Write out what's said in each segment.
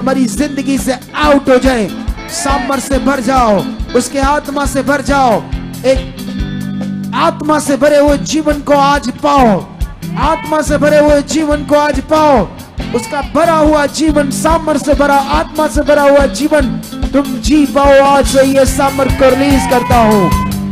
तुम्हारी जिंदगी से आउट हो जाए। सामर्थ से भर जाओ, उसके आत्मा से भर जाओ। एक आत्मा से भरे हुए जीवन को आज पाओ, आत्मा से भरे हुए जीवन को आज पाओ। उसका भरा हुआ जीवन, सामर्थ से भरा, आत्मा से भरा हुआ जीवन तुम जी पाओ। आज से ये सामर्थ को रिलीज करता हूँ,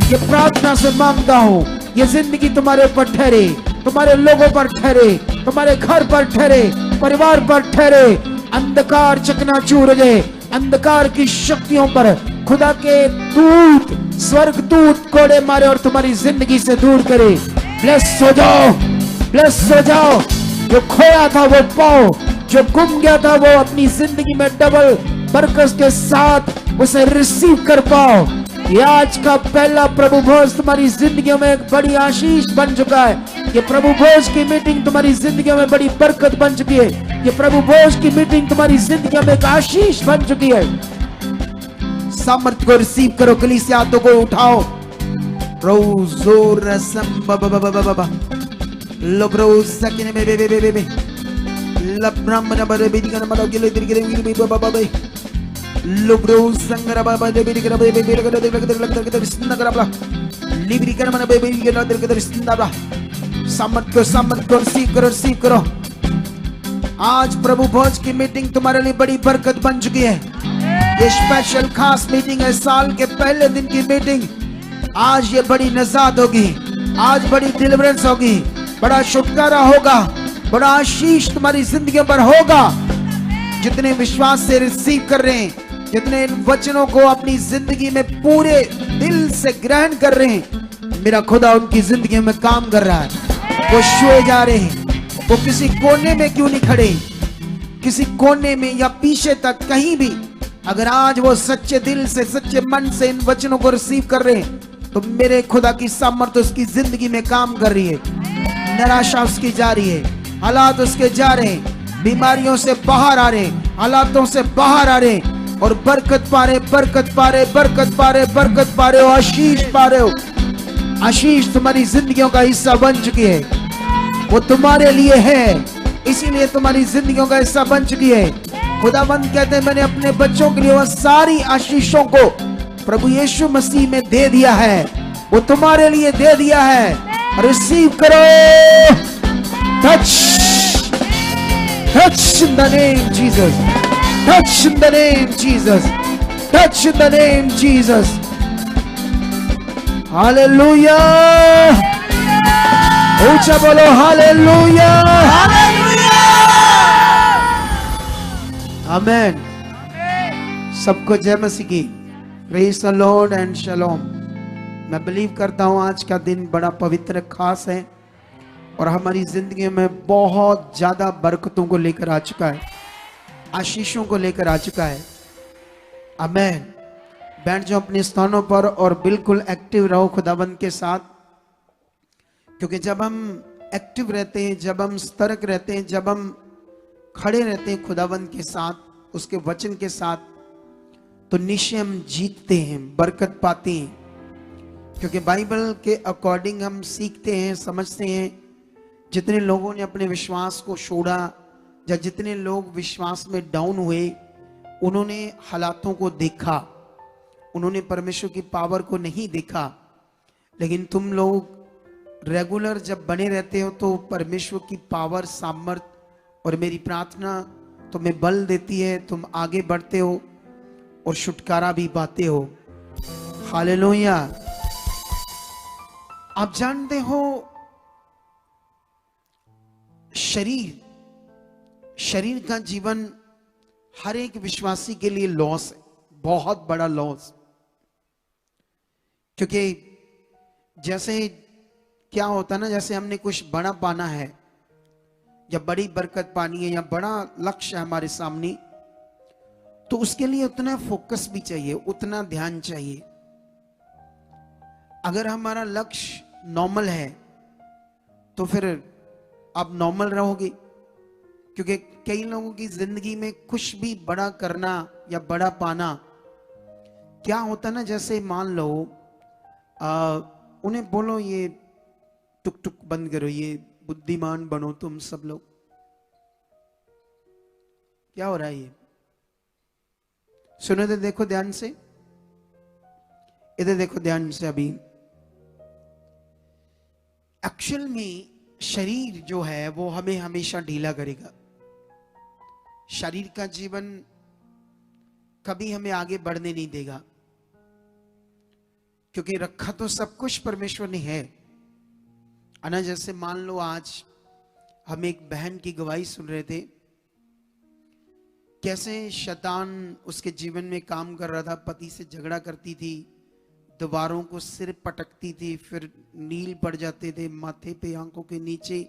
ये प्रार्थना से मांगता हूँ। ये जिंदगी तुम्हारे ऊपर ठहरे, तुम्हारे लोगों पर ठहरे, तुम्हारे घर पर ठहरे, परिवार पर ठहरे। अंधकार चकनाचूर हो जाए, अंधकार की शक्तियों पर खुदा के दूत, स्वर्ग दूत कोड़े मारे और तुम्हारी जिंदगी से दूर करे। ब्लेस हो जाओ, ब्लेस हो जाओ। जो खोया था वो पाओ, जो गुम गया था वो अपनी जिंदगी में डबल बरकत के साथ उसे रिसीव कर पाओ। ये आज का पहला प्रभु भोज तुम्हारी जिंदगियों में एक बड़ी आशीष बन चुका है। ये प्रभु भोज की मीटिंग तुम्हारी जिंदगियों में बड़ी बरकत बन चुकी है। ये प्रभु भोज की मीटिंग तुम्हारी जिंदगियों में एक आशीष बन चुकी है। सामर्थ्य को रिसीव करो, कलीसिया हाथों को उठाओ। सामर्थ को रिसीव करो, रिसीव करो। आज प्रभु भोज की मीटिंग तुम्हारे लिए बड़ी बरकत बन चुकी है। ये स्पेशल खास मीटिंग है, साल के पहले दिन की मीटिंग। आज ये बड़ी नजात होगी, आज बड़ी डिलीवरेंस होगी, बड़ा छुटकारा होगा, बड़ा आशीष तुम्हारी जिंदगी पर होगा। जितने विश्वास से रिसीव कर रहे हैं, जितने इन वचनों को अपनी जिंदगी में पूरे दिल से ग्रहण कर रहे हैं, मेरा खुदा उनकी जिंदगी में काम कर रहा है। वो छुए जा रहे हैं। वो किसी कोने में क्यों नहीं खड़े, किसी कोने में या पीछे तक कहीं भी, अगर आज वो सच्चे दिल से, सच्चे मन से इन वचनों को रिसीव कर रहे हैं, तो मेरे खुदा की सामर्थ्य उसकी जिंदगी में काम कर रही है। निराशा उसकी जा रही है, हालात उसके जा रहे हैं, बीमारियों से बाहर आ रहे, हालातों से बाहर आ रहे और बरकत पा रहे, बरकत पा रहे, बरकत पा रहे, बरकत पा रहे हो, आशीष पा रहे हो। आशीष तुम्हारी जिंदगियों का हिस्सा बन चुकी है, वो तुम्हारे लिए है, इसीलिए तुम्हारी जिंदगियों का हिस्सा बन चुकी है। खुदावंद कहते हैं मैंने अपने बच्चों के लिए वह सारी आशीषों को प्रभु यीशु मसीह में दे दिया है, वो तुम्हारे लिए दे दिया है। रिसीव करो। Touch, touch in the name Jesus, touch in the name Jesus, touch in the name Jesus. Hallelujah, ऊंचा बोलो हालेलुया, हालेलुया, आमेन। सबको जय मसीह की। Praise the Lord and shalom. मैं बिलीव करता हूँ आज का दिन बड़ा पवित्र खास है और हमारी जिंदगी में बहुत ज्यादा बरकतों को लेकर आ चुका है, आशीषों को लेकर आ चुका है। आमेन। बैठ जाओ अपने स्थानों पर और बिल्कुल एक्टिव रहो खुदाबंद के साथ, क्योंकि जब हम एक्टिव रहते हैं, जब हम सतर्क रहते हैं, जब हम खड़े रहते हैं खुदाबंद के साथ, उसके वचन के साथ, तो निश्चय हम जीतते हैं, बरकत पाते हैं। क्योंकि बाइबल के अकॉर्डिंग हम सीखते हैं, समझते हैं। जितने लोगों ने अपने विश्वास को छोड़ा या जितने लोग विश्वास में डाउन हुए, उन्होंने हालातों को देखा, उन्होंने परमेश्वर की पावर को नहीं देखा। लेकिन तुम लोग रेगुलर जब बने रहते हो तो परमेश्वर की पावर, सामर्थ और मेरी प्रार्थना तुम्हें बल देती है, तुम आगे बढ़ते हो और छुटकारा भी पाते हो। हालेलुया। आप जानते हो शरीर का जीवन हर एक विश्वासी के लिए लॉस है, बहुत बड़ा लॉस। क्योंकि जैसे क्या होता है ना, जैसे हमने कुछ बड़ा पाना है या बड़ी बरकत पानी है या बड़ा लक्ष्य है हमारे सामने, तो उसके लिए उतना फोकस भी चाहिए, उतना ध्यान चाहिए। अगर हमारा लक्ष्य नॉर्मल है तो फिर आप नॉर्मल रहोगे। क्योंकि कई लोगों की जिंदगी में कुछ भी बड़ा करना या बड़ा पाना क्या होता ना, जैसे मान लो उन्हें बोलो ये टुक टुक बंद करो, ये बुद्धिमान बनो तुम सब लोग। क्या हो रहा है ये? सुनो इधर देखो ध्यान से, इधर देखो ध्यान से। अभी एक्चुअल में शरीर जो है वो हमें हमेशा ढीला करेगा। शरीर का जीवन कभी हमें आगे बढ़ने नहीं देगा, क्योंकि रखा तो सब कुछ परमेश्वर ने है। अना जैसे मान लो आज हम एक बहन की गवाही सुन रहे थे, कैसे शैतान उसके जीवन में काम कर रहा था। पति से झगड़ा करती थी, दीवारों को सिर पटकती थी, फिर नील पड़ जाते थे माथे पे, आंखों के नीचे,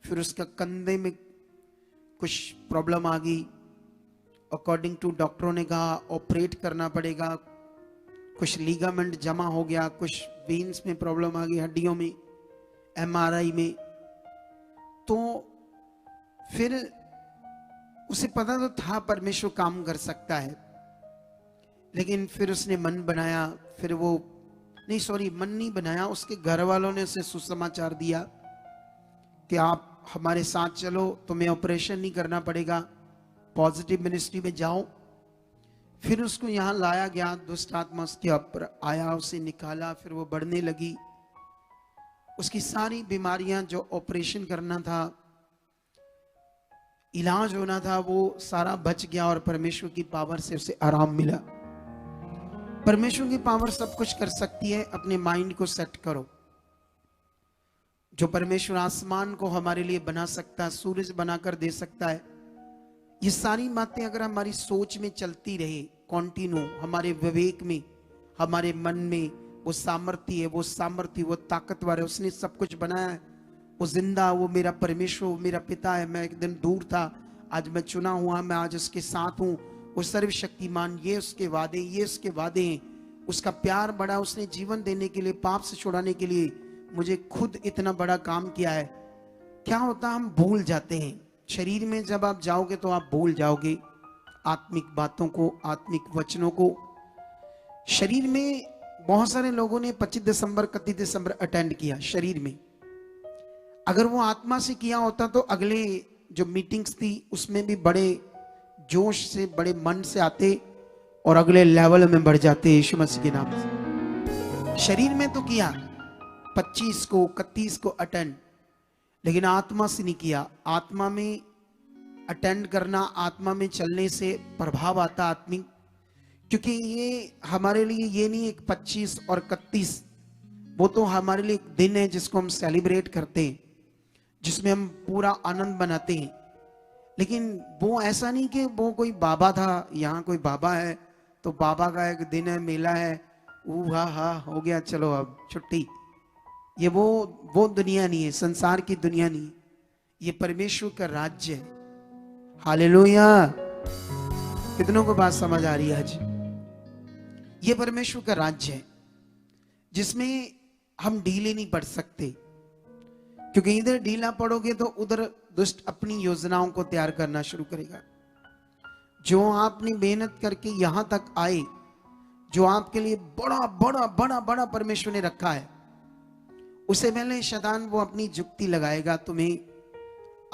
फिर उसका कंधे में कुछ प्रॉब्लम आ गई। अकॉर्डिंग टू डॉक्टरों ने कहा ऑपरेट करना पड़ेगा, कुछ लीगामेंट जमा हो गया, कुछ वेन्स में प्रॉब्लम आ गई, हड्डियों में, एमआरआई में। तो फिर उसे पता तो था परमेश्वर काम कर सकता है, लेकिन फिर उसने मन बनाया, फिर वो मन नहीं बनाया, उसके घर वालों ने उसे सुसमाचार दिया कि आप हमारे साथ चलो, तुम्हें ऑपरेशन नहीं करना पड़ेगा, पॉजिटिव मिनिस्ट्री में जाओ। फिर उसको यहाँ लाया गया, दुष्ट आत्मा उसके ऊपर आया, उसे निकाला, फिर वो बढ़ने लगी। उसकी सारी बीमारियां जो ऑपरेशन करना था, इलाज होना था, वो सारा बच गया और परमेश्वर की पावर से उसे आराम मिला। परमेश्वर की पावर सब कुछ कर सकती है। अपने माइंड को सेट करो। जो परमेश्वर आसमान को हमारे लिए बना सकता है, सूरज बनाकर दे सकता है, ये सारी बातें अगर हमारी सोच में चलती रहे कॉन्टिन्यू, हमारे विवेक में, हमारे मन में, वो सामर्थ्य है, वो सामर्थ्य, वो ताकतवर है, उसने सब कुछ बनाया है, वो जिंदा, वो मेरा परमेश्वर, वो मेरा पिता है। मैं एक दिन दूर था, आज मैं चुना हुआ, मैं आज उसके साथ हूँ। वो सर्वशक्तिमान, ये उसके वादे, ये उसके वादे हैं। उसका प्यार बड़ा, उसने जीवन देने के लिए, पाप से छुड़ाने के लिए मुझे खुद इतना बड़ा काम किया है। क्या होता हम भूल जाते हैं। शरीर में जब आप जाओगे तो आप भूल जाओगे आत्मिक बातों को, आत्मिक वचनों को। शरीर में बहुत सारे लोगों ने 25 दिसंबर 31 दिसंबर अटेंड किया शरीर में। अगर वो आत्मा से किया होता तो अगले जो मीटिंग्स थी उसमें भी बड़े जोश से, बड़े मन से आते और अगले लेवल में बढ़ जाते यीशु मसीह के नाम से। शरीर में तो किया 25 को 31 को अटेंड, लेकिन आत्मा से नहीं किया। आत्मा में अटेंड करना, आत्मा में चलने से प्रभाव आता आत्मिक, क्योंकि ये हमारे लिए ये नहीं एक 25 और 31, वो तो हमारे लिए एक दिन है जिसको हम सेलिब्रेट करते हैं, जिसमें हम पूरा आनंद मनाते हैं। लेकिन वो ऐसा नहीं कि वो कोई बाबा था, यहाँ कोई बाबा है तो बाबा का एक दिन है, मेला है, हा हा हो गया, चलो अब छुट्टी। ये वो दुनिया नहीं है, संसार की दुनिया नहीं है। ये परमेश्वर का राज्य है। हालेलुया। कितनों को बात समझ आ रही है आज? ये परमेश्वर का राज्य है जिसमें हम ढीले नहीं पड़ सकते, क्योंकि इधर ढीला पड़ोगे तो उधर दुष्ट अपनी योजनाओं को तैयार करना शुरू करेगा। जो आपने मेहनत करके यहां तक आए, जो आपके लिए बड़ा बड़ा बड़ा बड़ा परमेश्वर ने रखा है, उसे पहले शैतान वो अपनी जुक्ति लगाएगा तुम्हें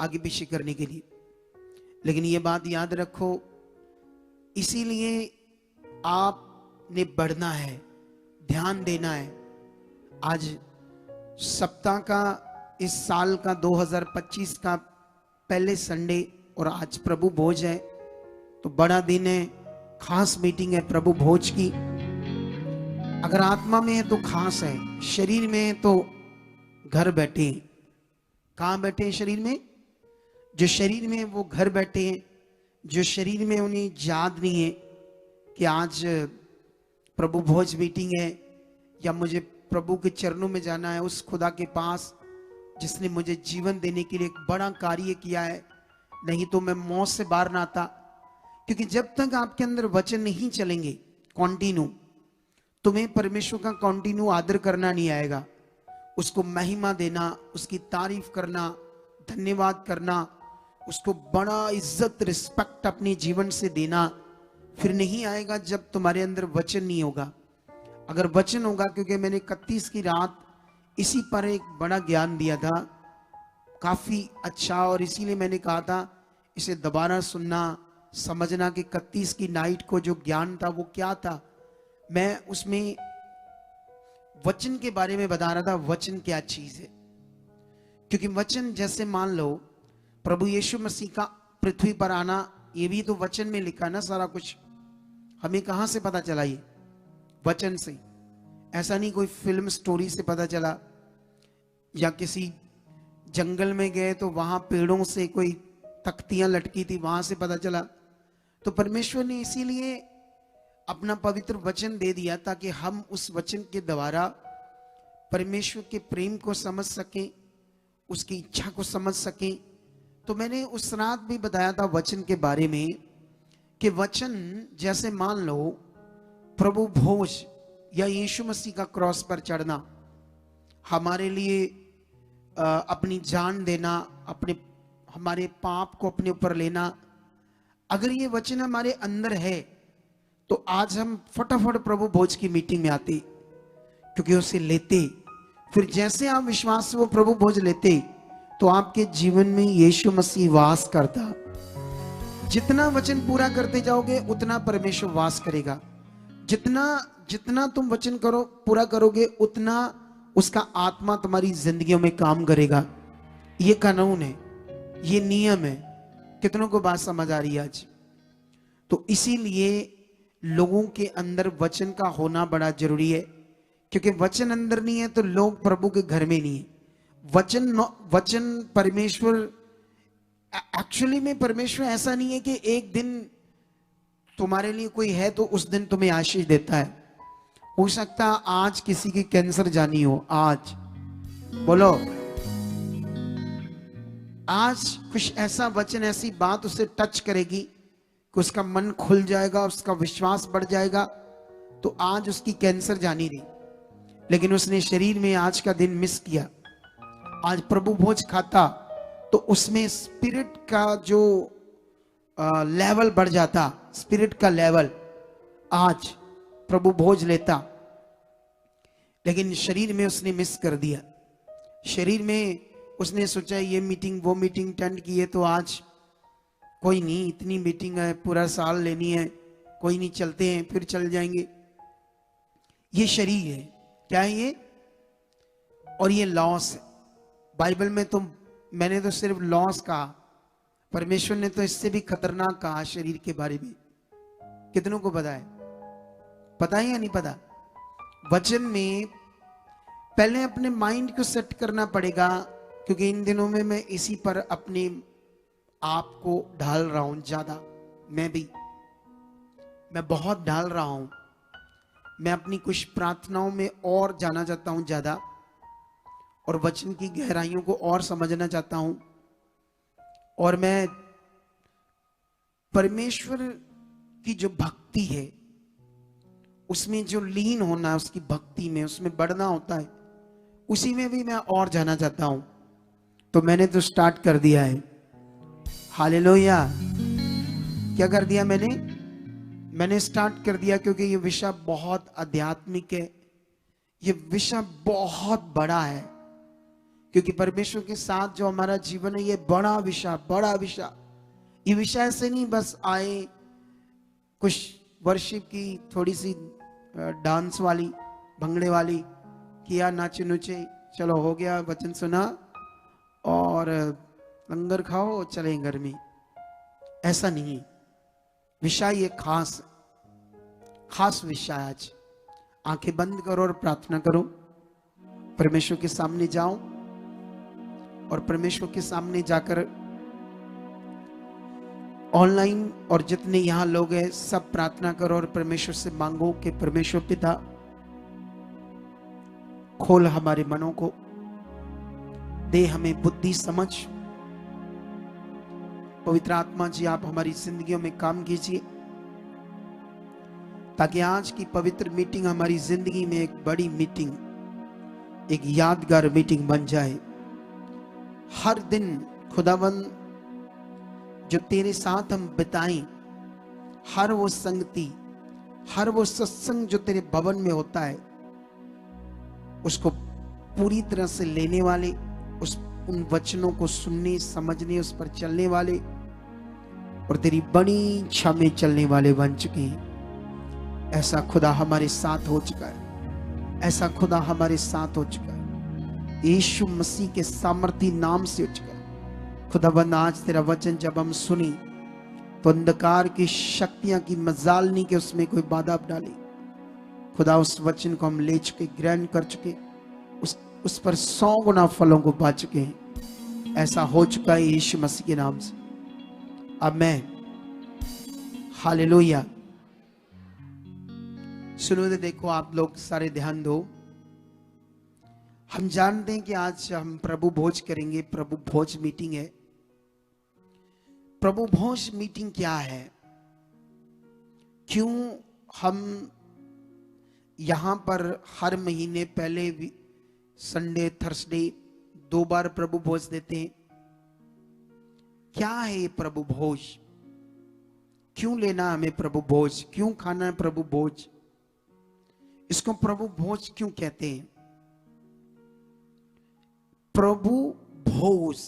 आगे पीछे करने के लिए। लेकिन ये बात याद रखो, इसीलिए आपने बढ़ना है, ध्यान देना है। आज सप्ताह का, इस साल का 2025 का पहले संडे और आज प्रभु भोज है, तो बड़ा दिन है, खास मीटिंग है प्रभु भोज की। अगर आत्मा में है तो खास है, शरीर में है तो घर बैठे हैं। कहां बैठे हैं? शरीर में। जो शरीर में वो घर बैठे हैं, जो शरीर में उन्हें याद नहीं है कि आज प्रभु भोज मीटिंग है या मुझे प्रभु के चरणों में जाना है, उस खुदा के पास जिसने मुझे जीवन देने के लिए एक बड़ा कार्य किया है, नहीं तो मैं मौत से बाहर ना आता। क्योंकि जब तक आपके अंदर वचन नहीं चलेंगे कॉन्टिन्यू, तुम्हें परमेश्वर का कॉन्टिन्यू आदर करना नहीं आएगा। उसको महिमा देना, उसकी तारीफ करना, धन्यवाद करना, उसको बड़ा इज्जत रिस्पेक्ट अपने जीवन से देना फिर नहीं आएगा जब तुम्हारे अंदर वचन नहीं होगा। अगर वचन होगा, क्योंकि मैंने 31 की रात इसी पर एक बड़ा ज्ञान दिया था, काफी अच्छा, और इसीलिए मैंने कहा था इसे दोबारा सुनना, समझना कि 31 की नाइट को जो ज्ञान था वो क्या था। मैं उसमें वचन के बारे में बता रहा था, वचन क्या चीज है। क्योंकि वचन जैसे मान लो प्रभु यीशु मसीह का पृथ्वी पर आना, ये भी तो वचन में लिखा ना सारा कुछ। हमें कहां से पता चला? ये वचन से। ऐसा नहीं कोई फिल्म स्टोरी से पता चला, या किसी जंगल में गए तो वहां पेड़ों से कोई तख्तियां लटकी थी वहां से पता चला। तो परमेश्वर ने इसीलिए अपना पवित्र वचन दे दिया ताकि हम उस वचन के द्वारा परमेश्वर के प्रेम को समझ सकें, उसकी इच्छा को समझ सकें। तो मैंने उस रात भी बताया था वचन के बारे में कि वचन जैसे मान लो प्रभु भोज या यीशु मसीह का क्रॉस पर चढ़ना, हमारे लिए अपनी जान देना, हमारे पाप को अपने ऊपर लेना, अगर ये वचन हमारे अंदर है तो आज हम फटाफट प्रभु भोज की मीटिंग में आते, क्योंकि उसे लेते। फिर जैसे आप विश्वास से वो प्रभु भोज लेते तो आपके जीवन में यीशु मसीह वास करता। जितना वचन पूरा करते जाओगे उतना परमेश्वर वास करेगा। जितना तुम वचन पूरा करोगे उतना उसका आत्मा तुम्हारी जिंदगियों में काम करेगा। ये कानून है, ये नियम है। कितनों को बात समझ आ रही है आज? तो इसीलिए लोगों के अंदर वचन का होना बड़ा जरूरी है, क्योंकि वचन अंदर नहीं है तो लोग प्रभु के घर में नहीं है। वचन परमेश्वर, एक्चुअली में परमेश्वर ऐसा नहीं है कि एक दिन तुम्हारे लिए कोई है तो उस दिन तुम्हें आशीष देता है। हो सकता है आज किसी की कैंसर जानी हो, आज बोलो, आज कुछ ऐसा वचन, ऐसी बात उसे टच करेगी कि उसका मन खुल जाएगा, उसका विश्वास बढ़ जाएगा। तो आज उसकी कैंसर जानी रही, लेकिन उसने शरीर में आज का दिन मिस किया। आज प्रभु भोज खाता तो उसमें स्पिरिट का जो लेवल बढ़ जाता, स्पिरिट का लेवल। आज प्रभु भोज लेता, लेकिन शरीर में उसने मिस कर दिया। शरीर में उसने सोचा ये मीटिंग वो मीटिंग अटेंड की है तो आज कोई नहीं, इतनी मीटिंग है, पूरा साल लेनी है, कोई नहीं, चलते हैं, फिर चल जाएंगे। ये शरीर है। क्या है ये? और ये लॉस है। बाइबल में तो मैंने तो सिर्फ लॉस कहा, परमेश्वर ने तो इससे भी खतरनाक कहा शरीर के बारे में। कितनों को पता है? पता है या नहीं पता? वचन में पहले अपने माइंड को सेट करना पड़ेगा, क्योंकि इन दिनों में मैं इसी पर अपने आप को ढाल रहा हूं ज्यादा। मैं बहुत ढाल रहा हूं। मैं अपनी कुछ प्रार्थनाओं में और जाना चाहता हूं ज्यादा, और वचन की गहराइयों को और समझना चाहता हूं। और मैं परमेश्वर की जो भक्ति है उसमें जो लीन होना है, उसकी भक्ति में, उसमें बढ़ना होता है, उसी में भी मैं और जाना चाहता हूं। तो मैंने तो स्टार्ट कर दिया है। हालेलुया। क्या कर दिया मैंने स्टार्ट कर दिया, क्योंकि ये विषय बहुत आध्यात्मिक है, ये विषय बहुत बड़ा है। क्योंकि परमेश्वर के साथ जो हमारा जीवन है, ये बड़ा विषय। ये विषय ऐसे नहीं बस आए कुछ वर्शिप की थोड़ी सी डांस वाली, भंगड़े वाली किया, नाचे नुचे, चलो हो गया, वचन सुना और लंगर खाओ, चले घर में। ऐसा नहीं। विषय ये खास विषय। आज आंखें बंद करो और प्रार्थना करो। परमेश्वर के सामने जाओ और परमेश्वर के सामने जाकर ऑनलाइन और जितने यहां लोग हैं सब प्रार्थना करो और परमेश्वर से मांगो कि परमेश्वर पिता खोल हमारे मनों को, दे हमें बुद्धि समझ। पवित्र आत्मा जी आप हमारी जिंदगियों में काम कीजिए, ताकि आज की पवित्र मीटिंग हमारी जिंदगी में एक बड़ी मीटिंग, एक यादगार मीटिंग बन जाए। हर दिन खुदावंद जो तेरे साथ हम बिताएं, हर वो संगति, हर वो सत्संग जो तेरे भवन में होता है, उसको पूरी तरह से लेने वाले, उन वचनों को सुनने समझने, उस पर चलने वाले और तेरी बड़ी इच्छा में चलने वाले बन चुके हैं। ऐसा खुदा हमारे साथ हो चुका है, ऐसा खुदा हमारे साथ हो चुका है, यीशु मसीह के सामर्थी नाम से हो चुका है। खुदाबंद आज तेरा वचन जब हम सुनी तो अंधकार की शक्तियां की मजाल नहीं कि उसमें कोई बाधा डाली। खुदा उस वचन को हम ले चुके, ग्रहण कर चुके, उस पर 100 गुना फलों को पा चुके हैं। ऐसा हो चुका है यीशु मसीह के नाम से। आमीन, हालेलुया। सुनो, देखो आप लोग सारे ध्यान दो। हम जानते हैं कि आज हम प्रभु भोज करेंगे। प्रभु भोज मीटिंग है। प्रभु भोज मीटिंग क्या है? क्यों हम यहां पर हर महीने पहले संडे थर्सडे 2 बार प्रभु भोज देते हैं? क्या है ये प्रभु भोज? क्यों लेना हमें प्रभु भोज? क्यों खाना है प्रभु भोज? इसको प्रभु भोज क्यों कहते हैं? प्रभु भोज,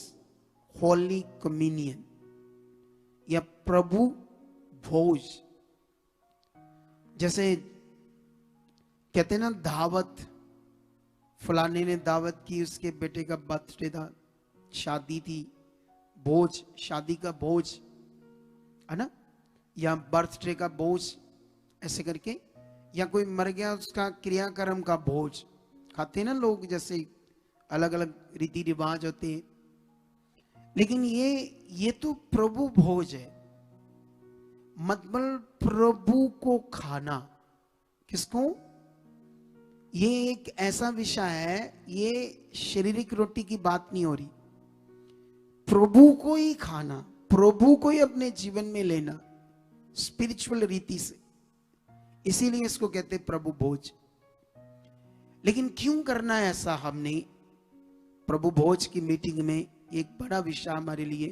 होली कम्युनियन या प्रभु भोज, जैसे कहते हैं ना दावत, फलाने ने दावत की, उसके बेटे का बर्थडे था, शादी थी, भोज, शादी का भोज है ना, या बर्थडे का भोज, ऐसे करके, या कोई मर गया उसका क्रियाक्रम का भोज खाते हैं ना लोग, जैसे अलग अलग रीति रिवाज होते हैं। लेकिन ये तो प्रभु भोज है, मतलब प्रभु को खाना। किसको? ये एक ऐसा विषय है, ये शारीरिक रोटी की बात नहीं हो रही। प्रभु को ही खाना, प्रभु को ही अपने जीवन में लेना, स्पिरिचुअल रीति से। इसीलिए इसको कहते हैं प्रभु भोज। लेकिन क्यों करना है ऐसा हमने प्रभु भोज की मीटिंग में? एक बड़ा विषय हमारे लिए।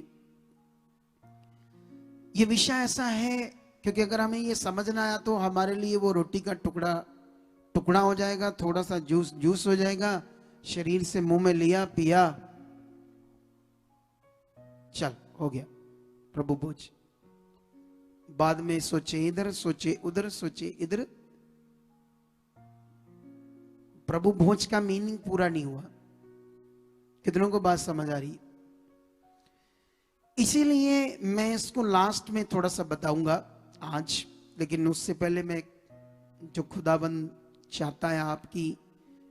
ये विषय ऐसा है क्योंकि अगर हमें ये समझना आया तो हमारे लिए वो रोटी का टुकड़ा टुकड़ा हो जाएगा, थोड़ा सा जूस हो जाएगा, शरीर से मुंह में लिया, पिया, चल हो गया प्रभु भोज। बाद में सोचे इधर, सोचे उधर, सोचे इधर। प्रभु भोज का मीनिंग पूरा नहीं हुआ। कितनों को बात समझ आ रही? इसीलिए मैं इसको लास्ट में थोड़ा सा बताऊंगा आज, लेकिन उससे पहले मैं जो खुदाबंद चाहता है आपकी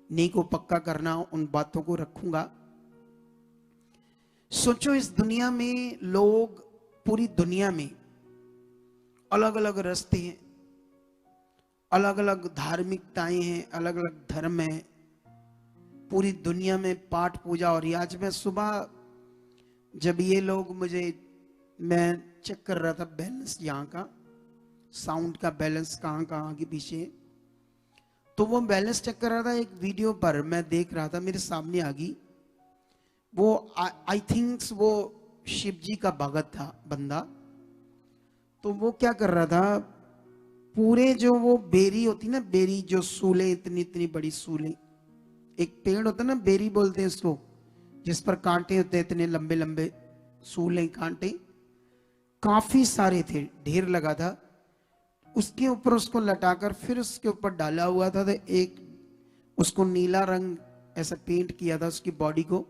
नींव को पक्का करना, उन बातों को रखूंगा। सोचो, इस दुनिया में लोग, पूरी दुनिया में अलग अलग रास्ते हैं, अलग अलग धार्मिकताएं हैं, अलग अलग धर्म है, पूरी दुनिया में पाठ पूजा। और आज मैं सुबह जब ये लोग मैं चेक कर रहा था बैलेंस, यहाँ का साउंड का बैलेंस कहाँ कहाँ आगे पीछे, तो वो बैलेंस चेक कर रहा था। एक वीडियो पर मैं देख रहा था, मेरे सामने आ गई वो, आई थिंक वो शिव जी का भगत था बंदा। तो वो क्या कर रहा था, पूरे जो वो बेरी होती ना, बेरी जो सूले, इतनी इतनी बड़ी सूले, एक पेड़ होता ना, बेरी बोलते हैं उसको, जिस पर कांटे होते हैं, इतने लंबे लंबे सूले कांटे, काफी सारे थे, ढेर लगा था। उसके ऊपर उसको लटाकर फिर उसके ऊपर डाला हुआ था, तो एक उसको नीला रंग ऐसा पेंट किया था उसकी बॉडी को।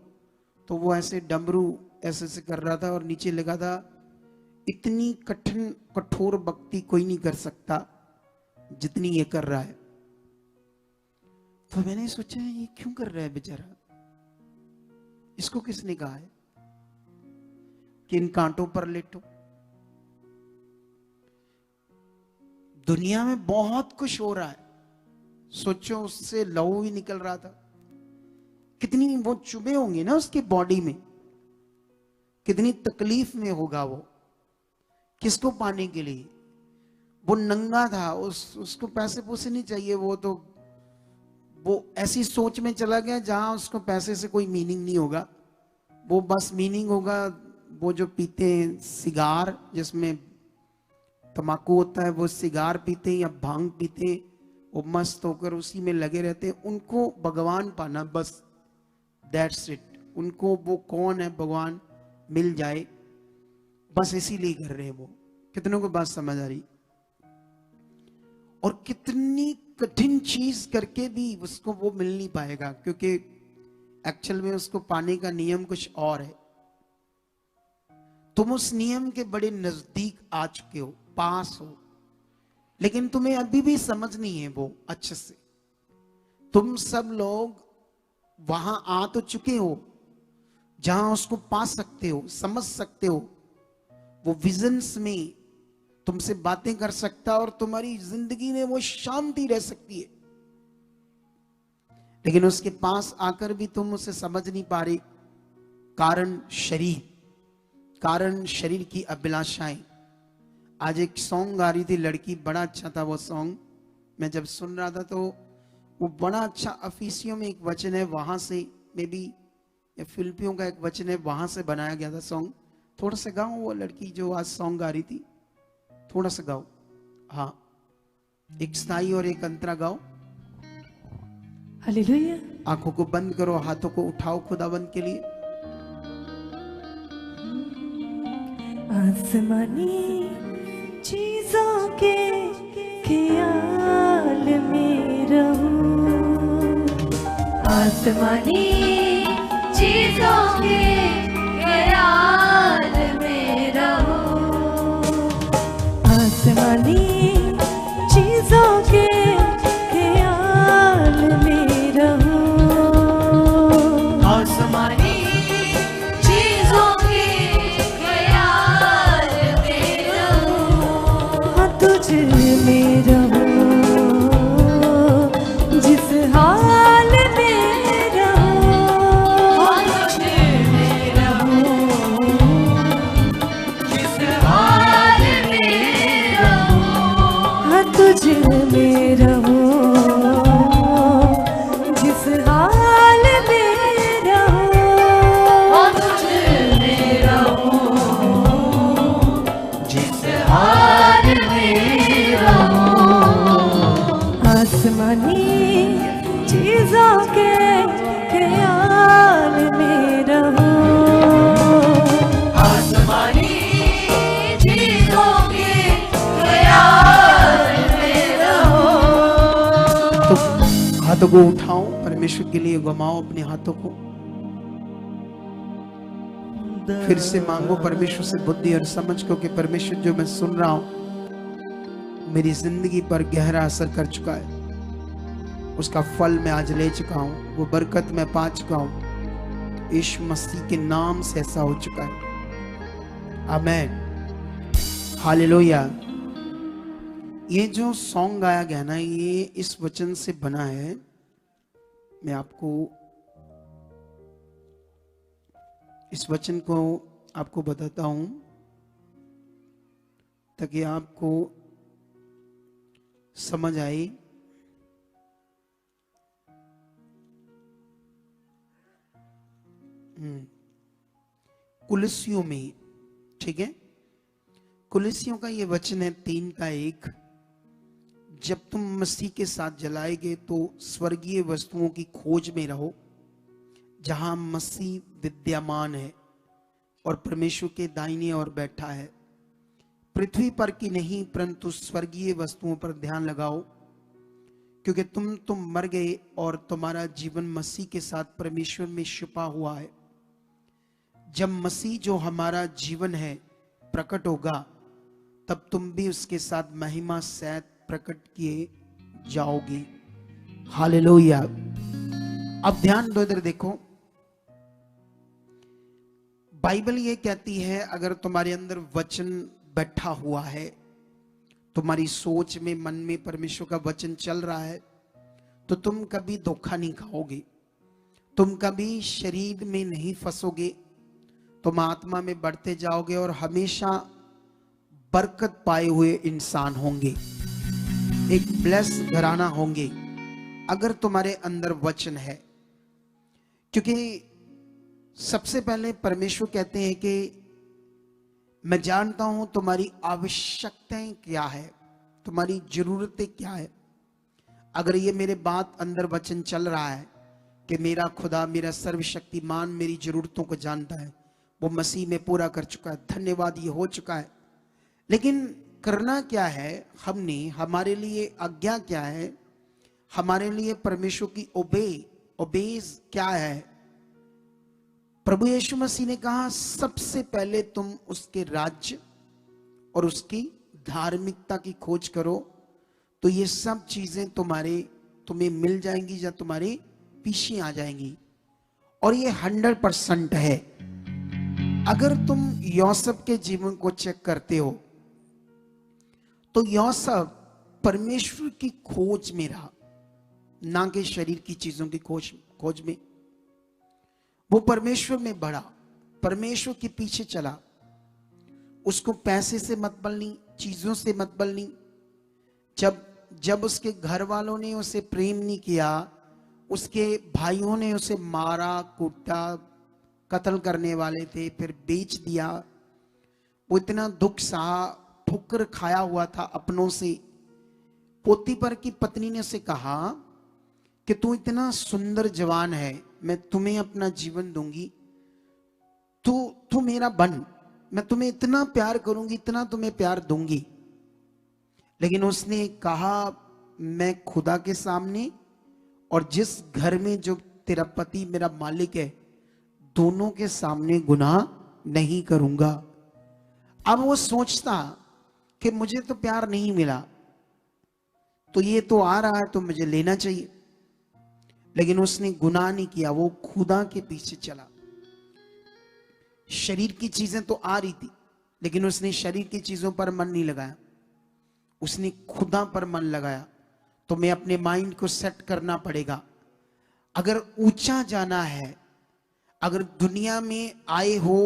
तो वो ऐसे डमरू ऐसे से कर रहा था और नीचे लगा था, इतनी कठिन कठोर भक्ति कोई नहीं कर सकता जितनी ये कर रहा है। तो मैंने सोचा ये क्यों कर रहा है बेचारा? इसको किसने कहा है कि इन कांटों पर लेटो? दुनिया में बहुत कुछ हो रहा है, सोचो उससे लहू भी निकल रहा था, कितनी वो चुभे होंगे ना उसकी बॉडी में, कितनी तकलीफ में होगा वो, किसको पाने के लिए? वो नंगा था, उसको पैसे पूसे नहीं चाहिए, वो ऐसी सोच में चला गया जहां उसको पैसे से कोई मीनिंग नहीं होगा। वो बस मीनिंग होगा वो जो पीते हैं सिगार, जिसमें तम्बाकू होता है, वो सिगार पीते हैं या भांग पीते हैं, वो मस्त होकर उसी में लगे रहते हैं। उनको भगवान पाना, बस दैट्स इट। उनको वो कौन है भगवान मिल जाए, बस इसीलिए कर रहे हैं वो। कितनों को बात समझ आ रही? और कितनी कठिन चीज करके भी उसको वो मिल नहीं पाएगा, क्योंकि एक्चुअल में उसको पाने का नियम कुछ और है। तुम उस नियम के बड़े नजदीक आ चुके हो, पास हो, लेकिन तुम्हें अभी भी समझ नहीं है वो अच्छे से। तुम सब लोग वहां आ तो चुके हो जहां उसको पा सकते हो, समझ सकते हो। वो विजन्स में तुमसे बातें कर सकता है और तुम्हारी जिंदगी में वो शांति रह सकती है, लेकिन उसके पास आकर भी तुम उसे समझ नहीं पा रहे। कारण शरीर की अभिलाषाएं। आज एक सॉन्ग गा रही थी लड़की, बड़ा अच्छा था वो सॉन्ग। मैं जब सुन रहा था तो वो बड़ा अच्छा, अफीसियों में एक वचन है, वहां से मे बी या फिलिपियों का एक वचन है, वहां से बनाया गया था सॉन्ग। थोड़ा सा गाओ, वो लड़की जो आज सॉन्ग गा रही थी, थोड़ा सा गाओ। हाँ, एक स्थाई और एक अंतरा गाओ। हालेलुया। आंखों को बंद करो, हाथों को उठाओ खुदाबंद के लिए। आसमानी चीजों के ख्याल में रहूं, आसमानी चीजों के ख्याल में रहूं, आसमानी चीजों के ख्याल में रहूं, आसमानी चीजों के ख्याल में रहूं, हाँ तुझ में रहूं, जिस हाल में रहूं, हाँ तुझ में रहूं, जिस हाल में रहूं, हाँ तुझ में रहूं, जिस हाल में रहूं, हाँ तुझ में रहूं, जिस हाल में रहूं, आसमानी चीजों के ख्याल में रहूं, आसमानी चीजों के ख्याल में रहूं। तो हाथों को उठाओ, परमेश्वर के लिए घुमाओ अपने हाथों को। फिर से मांगो परमेश्वर से बुद्धि और समझ को कि परमेश्वर, जो मैं सुन रहा हूं मेरी जिंदगी पर गहरा असर कर चुका है, उसका फल मैं आज ले चुका हूं, वो बरकत मैं पा चुका हूं। यीशु मसीह के नाम से ऐसा हो चुका है। आमीन, हालेलुया। ये जो सॉन्ग गाया गया ना, ये इस वचन से बना है। मैं आपको इस वचन को आपको बताता हूं ताकि आपको समझ आए। कुलिसियों में, ठीक है, कुलिसियों का ये वचन है 3:1। जब तुम मसीह के साथ जलाए गए तो स्वर्गीय वस्तुओं की खोज में रहो जहां मसीह विद्यमान है और परमेश्वर के दाहिने ओर बैठा है। पृथ्वी पर की नहीं परंतु स्वर्गीय वस्तुओं पर ध्यान लगाओ, क्योंकि तुम मर गए और तुम्हारा जीवन मसीह के साथ परमेश्वर में छिपा हुआ है। जब मसीह जो हमारा जीवन है प्रकट होगा, तब तुम भी उसके साथ महिमा सहित प्रकट किए जाओगे। हालेलुया। अब ध्यान दो, इधर देखो। बाइबल ये कहती है, अगर तुम्हारे अंदर वचन बैठा हुआ है, तुम्हारी सोच में, मन में परमेश्वर का वचन चल रहा है, तो तुम कभी धोखा नहीं खाओगे, तुम कभी शरीर में नहीं फंसोगे, तुम आत्मा में बढ़ते जाओगे और हमेशा बरकत पाए हुए इंसान होंगे, एक ब्लेस घराना होंगे, अगर तुम्हारे अंदर वचन है। क्योंकि सबसे पहले परमेश्वर कहते हैं कि मैं जानता हूं तुम्हारी आवश्यकताएं क्या है, तुम्हारी जरूरतें क्या है। अगर ये मेरे बात अंदर वचन चल रहा है कि मेरा खुदा, मेरा सर्वशक्तिमान मेरी जरूरतों को जानता है, वो मसीह में पूरा कर चुका है, धन्यवाद, ये हो चुका है, लेकिन करना क्या है हमने, हमारे लिए आज्ञा क्या है, हमारे लिए परमेश्वर की ओबेज क्या है। प्रभु यीशु मसीह ने कहा सबसे पहले तुम उसके राज्य और उसकी धार्मिकता की खोज करो, तो ये सब चीजें तुम्हें मिल जाएंगी या तुम्हारे पीछे आ जाएंगी। और ये 100% है। अगर तुम यूसुफ के जीवन को चेक करते हो तो यूसुफ परमेश्वर की खोज में रहा, ना कि शरीर की चीजों की खोज में। वो परमेश्वर में बढ़ा, परमेश्वर के पीछे चला। उसको पैसे से मतलब नहीं, चीजों से मतलब नहीं। जब उसके घर वालों ने उसे प्रेम नहीं किया, उसके भाइयों ने उसे मारा कूटा, कत्ल करने वाले थे, फिर बेच दिया। वो इतना दुख सहा, ठोकर खाया हुआ था अपनों से। पोतीफर की पत्नी ने उसे कहा कि तू इतना सुंदर जवान है, मैं तुम्हें अपना जीवन दूंगी, तू मेरा बन, मैं तुम्हें इतना प्यार करूंगी, इतना तुम्हें प्यार दूंगी। लेकिन उसने कहा मैं खुदा के सामने और जिस घर में जो तेरा पति मेरा मालिक है, दोनों के सामने गुनाह नहीं करूंगा। अब वो सोचता कि मुझे तो प्यार नहीं मिला, तो ये तो आ रहा है तो मुझे लेना चाहिए। लेकिन उसने गुनाह नहीं किया, वो खुदा के पीछे चला। शरीर की चीजें तो आ रही थी, लेकिन उसने शरीर की चीजों पर मन नहीं लगाया, उसने खुदा पर मन लगाया। तो मैं अपने माइंड को सेट करना पड़ेगा। अगर ऊंचा जाना है, अगर दुनिया में आए हो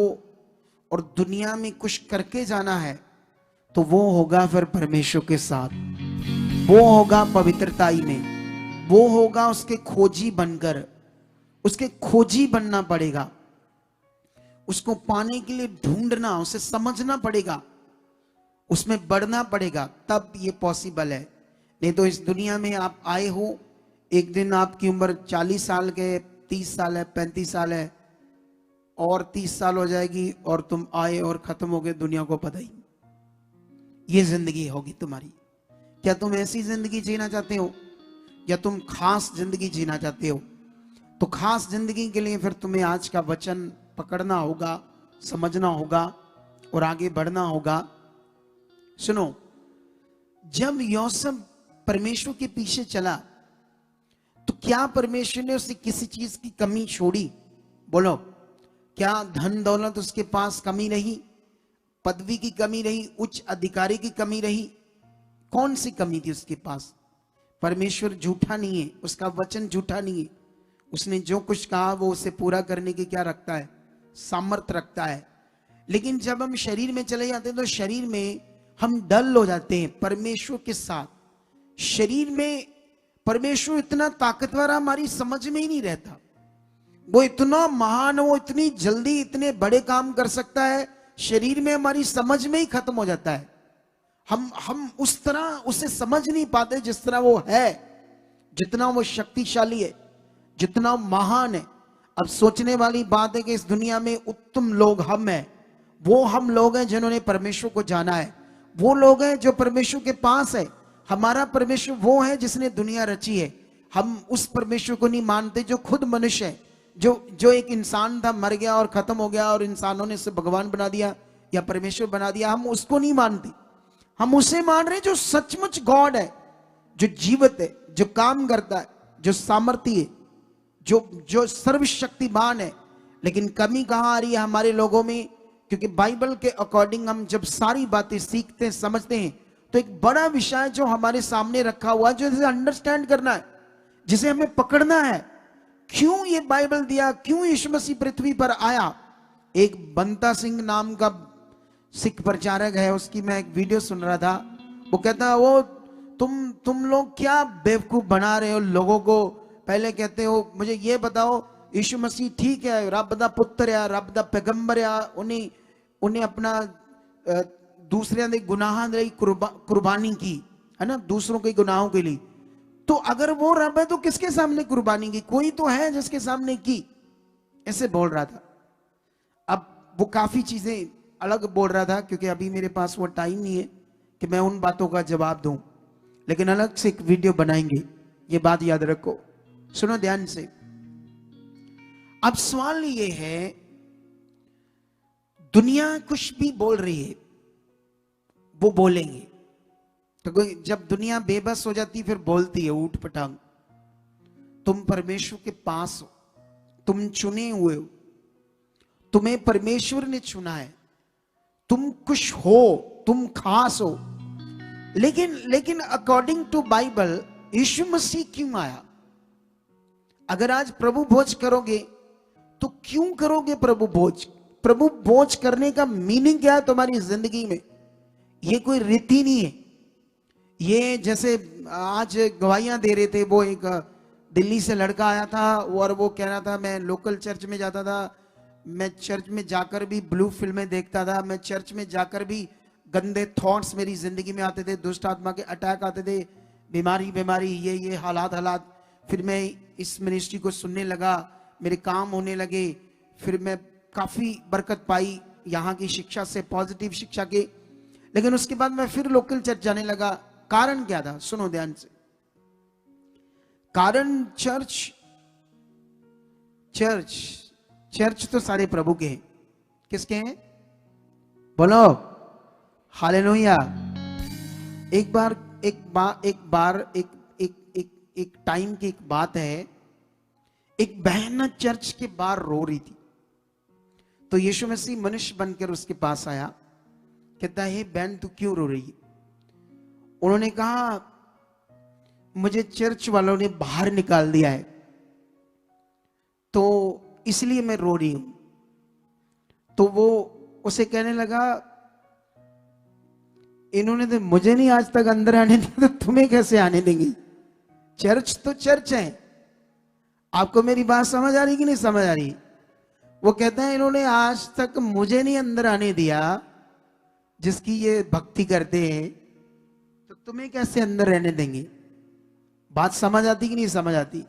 और दुनिया में कुछ करके जाना है, तो वो होगा फिर परमेश्वर के साथ, वो होगा पवित्रताई में, वो होगा उसके खोजी बनकर। उसके खोजी बनना पड़ेगा, उसको पाने के लिए ढूंढना, उसे समझना पड़ेगा, उसमें बढ़ना पड़ेगा, तब ये पॉसिबल है। नहीं तो इस दुनिया में आप आए हो, एक दिन आपकी उम्र 40 साल के, 30 साल है, 35 साल है, और 30 साल हो जाएगी और तुम आए और खत्म हो गए, दुनिया को पता ही। ये जिंदगी होगी तुम्हारी। क्या तुम ऐसी जिंदगी जीना चाहते हो या तुम खास जिंदगी जीना चाहते हो? तो खास जिंदगी के लिए फिर तुम्हें आज का वचन पकड़ना होगा, समझना होगा और आगे बढ़ना होगा। सुनो, जब यूसुफ परमेश्वर के पीछे चला तो क्या परमेश्वर ने उसे किसी चीज की कमी छोड़ी? बोलो, क्या धन दौलत उसके पास कमी रही? पदवी की कमी रही? उच्च अधिकारी की कमी रही? कौन सी कमी थी उसके पास? परमेश्वर झूठा नहीं है, उसका वचन झूठा नहीं है। उसने जो कुछ कहा वो उसे पूरा करने की क्या रखता है? सामर्थ्य रखता है। लेकिन जब हम शरीर में चले जाते हैं तो शरीर में हम डल हो जाते हैं परमेश्वर के साथ। शरीर में परमेश्वर इतना ताकतवर हमारी समझ में ही नहीं रहता। वो इतना महान, वो इतनी जल्दी इतने बड़े काम कर सकता है, शरीर में हमारी समझ में ही खत्म हो जाता है। हम उस तरह उसे समझ नहीं पाते जिस तरह वो है, जितना वो शक्तिशाली है, जितना महान है। अब सोचने वाली बात है कि इस दुनिया में उत्तम लोग हम हैं। वो हम लोग हैं जिन्होंने परमेश्वर को जाना है, वो लोग हैं जो परमेश्वर के पास है। हमारा परमेश्वर वो है जिसने दुनिया रची है। हम उस परमेश्वर को नहीं मानते जो खुद मनुष्य है, जो एक इंसान था, मर गया और खत्म हो गया और इंसानों ने उसे भगवान बना दिया या परमेश्वर बना दिया। हम उसको नहीं मानते, हम उसे मान रहे जो सचमुच गॉड है, जो जीवित है, जो काम करता है, जो सामर्थ्य है, जो सर्वशक्तिमान है। लेकिन कमी कहां आ रही है हमारे लोगों में? क्योंकि बाइबल के अकॉर्डिंग हम जब सारी बातें सीखते हैं, समझते हैं, तो एक बड़ा विषय जो हमारे सामने रखा हुआ है, जो इसे अंडरस्टैंड करना है, जिसे हमें पकड़ना है। क्यों ये बाइबल दिया, क्यों यीशु मसीह पृथ्वी पर आया? एक बंता सिंह नाम का सिख प्रचारक है, उसकी मैं एक वीडियो सुन रहा था। वो कहता है, वो तुम लोग क्या बेवकूफ बना रहे हो लोगों को। पहले कहते हो मुझे ये बताओ, यीशु मसीह ठीक है, रब दा पुत्र है, रब दा पैगंबर है, उन्हें अपना दूसरे दे गुनाहां दे कुर्बानी की, है ना, दूसरों के गुनाहों के लिए। तो अगर वो रब है तो किसके सामने कुर्बानी की? कोई तो है जिसके सामने की। ऐसे बोल रहा था। अब वो काफी चीजें अलग बोल रहा था, क्योंकि अभी मेरे पास वो टाइम नहीं है कि मैं उन बातों का जवाब दूं, लेकिन अलग से एक वीडियो बनाएंगे, ये बात याद रखो। सुनो ध्यान से। अब सवाल ये है, दुनिया कुछ भी बोल रही है, वो बोलेंगे, तो जब दुनिया बेबस हो जाती फिर बोलती है ऊट पटांग। तुम परमेश्वर के पास हो, तुम चुने हुए हो, तुम्हें परमेश्वर ने चुना है, तुम कुछ हो, तुम खास हो। लेकिन अकॉर्डिंग टू बाइबल यीशु मसीह क्यों आया? अगर आज प्रभु भोज करोगे तो क्यों करोगे प्रभु भोज? प्रभु भोज करने का मीनिंग क्या है तुम्हारी जिंदगी में? ये कोई रीति नहीं है। ये जैसे आज गवाहियां दे रहे थे, वो एक दिल्ली से लड़का आया था और वो कह रहा था मैं लोकल चर्च में जाता था, मैं चर्च में जाकर भी ब्लू फिल्में देखता था, मैं चर्च में जाकर भी गंदे थॉट्स मेरी जिंदगी में आते थे, दुष्ट आत्मा के अटैक आते थे, बीमारी ये हालात। फिर मैं इस मिनिस्ट्री को सुनने लगा, मेरे काम होने लगे, फिर मैं काफी बरकत पाई यहाँ की शिक्षा से, पॉजिटिव शिक्षा के। लेकिन उसके बाद मैं फिर लोकल चर्च जाने लगा। कारण क्या था? सुनो ध्यान से। कारण चर्च तो सारे प्रभु के हैं। किसके हैं? बोलो हालेलुया। एक टाइम की एक बात है, एक बहन चर्च के बाहर रो रही थी, तो यीशु मसीह मनुष्य बनकर उसके पास आया, कहता है बहन तू क्यों रो रही है? उन्होंने कहा मुझे चर्च वालों ने बाहर निकाल दिया है, तो इसलिए मैं रो रही हूं। तो वो उसे कहने लगा इन्होंने तो मुझे नहीं आज तक अंदर आने दिया, तो तुम्हें कैसे आने देंगे? चर्च तो चर्च है। आपको मेरी बात समझ आ रही कि नहीं समझ आ रही? वो कहता है इन्होंने आज तक मुझे नहीं अंदर आने दिया, जिसकी ये भक्ति करते हैं, तो तुम्हें कैसे अंदर रहने देंगे? बात समझ आती कि नहीं समझ आती?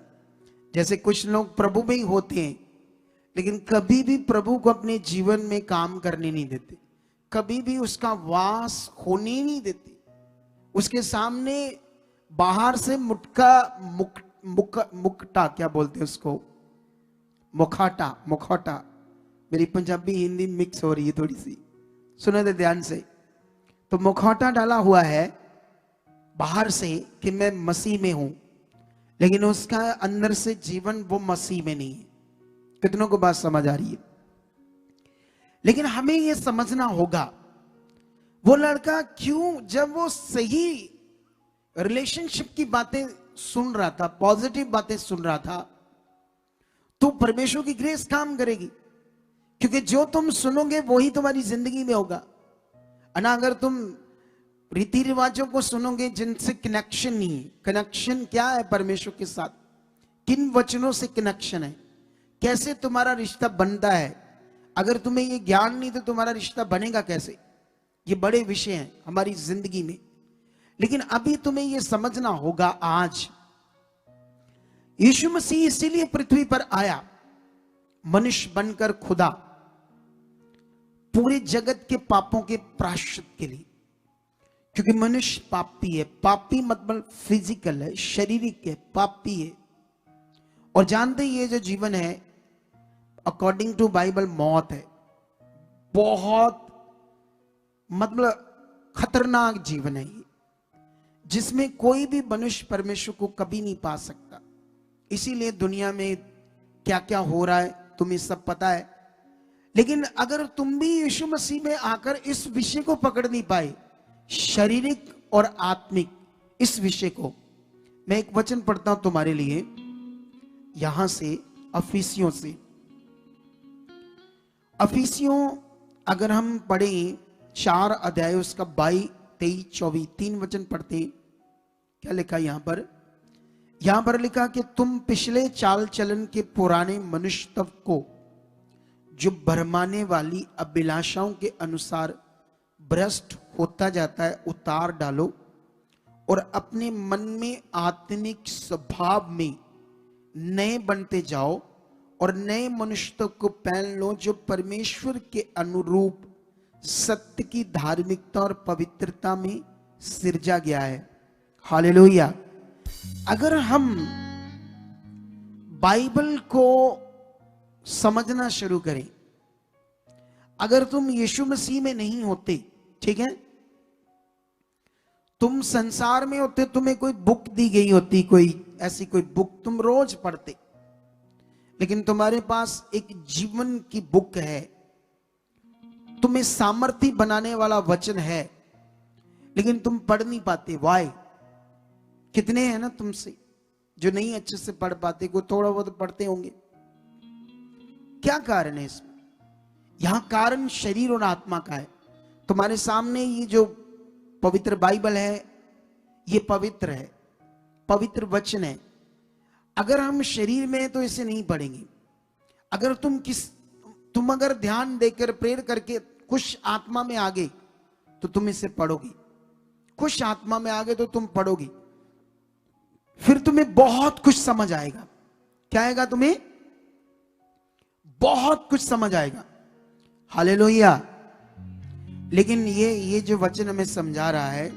जैसे कुछ लोग प्रभु में ही होते हैं, लेकिन कभी भी प्रभु को अपने जीवन में काम करने नहीं देते, कभी भी उसका वास होने नहीं देते। उसके सामने बाहर से मुखटा क्या बोलते हैं उसको, मुखौटा। मेरी पंजाबी हिंदी मिक्स हो रही है थोड़ी सी, सुनो दे ध्यान से। तो मुखौटा डाला हुआ है बाहर से कि मैं मसीह में हूं, लेकिन उसका अंदर से जीवन वो मसीह में नहीं है। कितनों को बात समझ आ रही है? लेकिन हमें यह समझना होगा, वो लड़का क्यों, जब वो सही रिलेशनशिप की बातें सुन रहा था, पॉजिटिव बातें सुन रहा था, तो परमेश्वर की ग्रेस काम करेगी, क्योंकि जो तुम सुनोगे वही तुम्हारी जिंदगी में होगा। ना अगर तुम रीति रिवाजों को सुनोगे जिनसे कनेक्शन नहीं है। कनेक्शन क्या है परमेश्वर के साथ? किन वचनों से कनेक्शन है? कैसे तुम्हारा रिश्ता बनता है? अगर तुम्हें ये ज्ञान नहीं तो तुम्हारा रिश्ता बनेगा कैसे? ये बड़े विषय हैं हमारी जिंदगी में। लेकिन अभी तुम्हें ये समझना होगा, आज यीशु मसीह इसीलिए पृथ्वी पर आया, मनुष्य बनकर खुदा, पूरे जगत के पापों के प्रायश्चित के लिए। क्योंकि मनुष्य पापी है। पापी मतलब फिजिकल है, शारीरिक है, पापी है। और जानते ये जो जीवन है अकॉर्डिंग टू बाइबल मौत है। बहुत मतलब खतरनाक जीवन है ये, जिसमें कोई भी मनुष्य परमेश्वर को कभी नहीं पा सकता। इसीलिए दुनिया में क्या क्या हो रहा है तुम्हें सब पता है। लेकिन अगर तुम भी यीशु मसीह में आकर इस विषय को पकड़ नहीं पाए, शारीरिक और आत्मिक इस विषय को, मैं एक वचन पढ़ता हूं तुम्हारे लिए यहां से, अफिसियों से। अफिसियों अगर हम पढ़ें 4 अध्याय, उसका 22, 23, 24 3 वचन पढ़ते हैं। क्या लिखा यहां पर? यहां पर लिखा कि तुम पिछले चाल चलन के पुराने मनुष्यत्व को, जो भरमाने वाली अभिलाषाओं के अनुसार भ्रष्ट होता जाता है, उतार डालो और अपने मन में आत्मिक स्वभाव में नए बनते जाओ और नए मनुष्यत्व को पहन लो, जो परमेश्वर के अनुरूप सत्य की धार्मिकता और पवित्रता में सिरजा गया है। हालेलुया। अगर हम बाइबल को समझना शुरू करें, अगर तुम यीशु मसीह में नहीं होते, ठीक है, तुम संसार में होते, तुम्हें कोई बुक दी गई होती, कोई ऐसी कोई बुक तुम रोज पढ़ते, लेकिन तुम्हारे पास एक जीवन की बुक है, तुम्हें सामर्थी बनाने वाला वचन है, लेकिन तुम पढ़ नहीं पाते। वाई? कितने हैं ना तुमसे जो नहीं अच्छे से पढ़ पाते, कोई थोड़ा बहुत पढ़ते होंगे। क्या कारण है इसमें? यहां कारण शरीर और आत्मा का है। तुम्हारे सामने ये जो पवित्र बाइबल है, ये पवित्र है, पवित्र वचन है। अगर हम शरीर में तो इसे नहीं पढ़ेंगे। अगर तुम अगर ध्यान देकर प्रेयर करके खुश आत्मा में आगे तो तुम इसे पढ़ोगे, खुश आत्मा में आगे तो तुम पढ़ोगे, फिर तुम्हें बहुत कुछ समझ आएगा। क्या आएगा? तुम्हें बहुत कुछ समझ आएगा। हालेलुया। लेकिन ये जो वचन हमें समझा रहा है,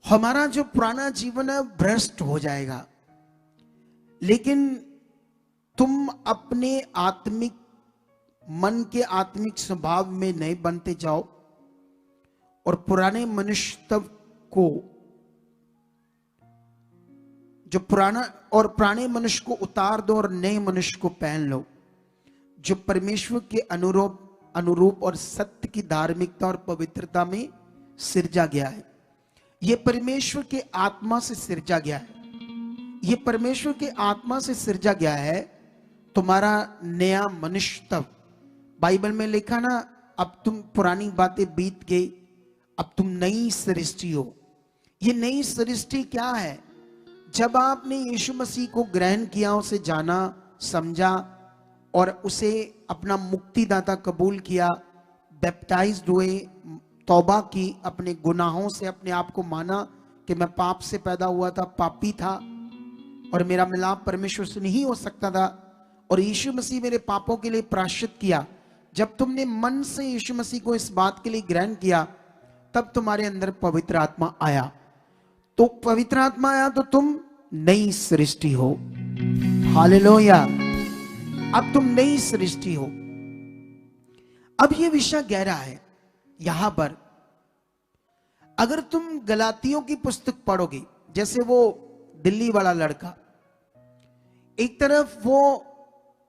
हमारा जो पुराना जीवन है भ्रष्ट हो जाएगा, लेकिन तुम अपने आत्मिक मन के आत्मिक स्वभाव में नहीं बनते जाओ और पुराने मनुष्य को, जो पुराने मनुष्य को उतार दो और नए मनुष्य को पहन लो, जो परमेश्वर के अनुरूप और सत्य की धार्मिकता और पवित्रता में सिरजा गया है। यह परमेश्वर के आत्मा से सिरजा गया है। यह परमेश्वर के आत्मा से सिरजा गया है तुम्हारा नया मनुष्य। बाइबल में लिखा ना, अब तुम पुरानी बातें बीत गई, अब तुम नई सृष्टि हो। ये नई सृष्टि क्या है? जब आपने यीशु मसीह को ग्रहण किया, उसे जाना, समझा और उसे अपना मुक्तिदाता कबूल किया, बैप्टाइज्ड हुए, तौबा की, अपने गुनाहों से अपने आप को माना कि मैं पाप से पैदा हुआ था, पापी था और मेरा मिलाप परमेश्वर से नहीं हो सकता था, और यीशु मसीह मेरे पापों के लिए प्रायश्चित किया। जब तुमने मन से यीशु मसीह को इस बात के लिए ग्रहण किया, तब तुम्हारे अंदर पवित्र आत्मा आया। तो पवित्र आत्मा आया तो तुम नई सृष्टि हो। हालेलुया। अब तुम नई सृष्टि हो। अब यह विषय गहरा है। यहां पर अगर तुम गलातियों की पुस्तक पढ़ोगे, जैसे वो दिल्ली वाला लड़का, एक तरफ वो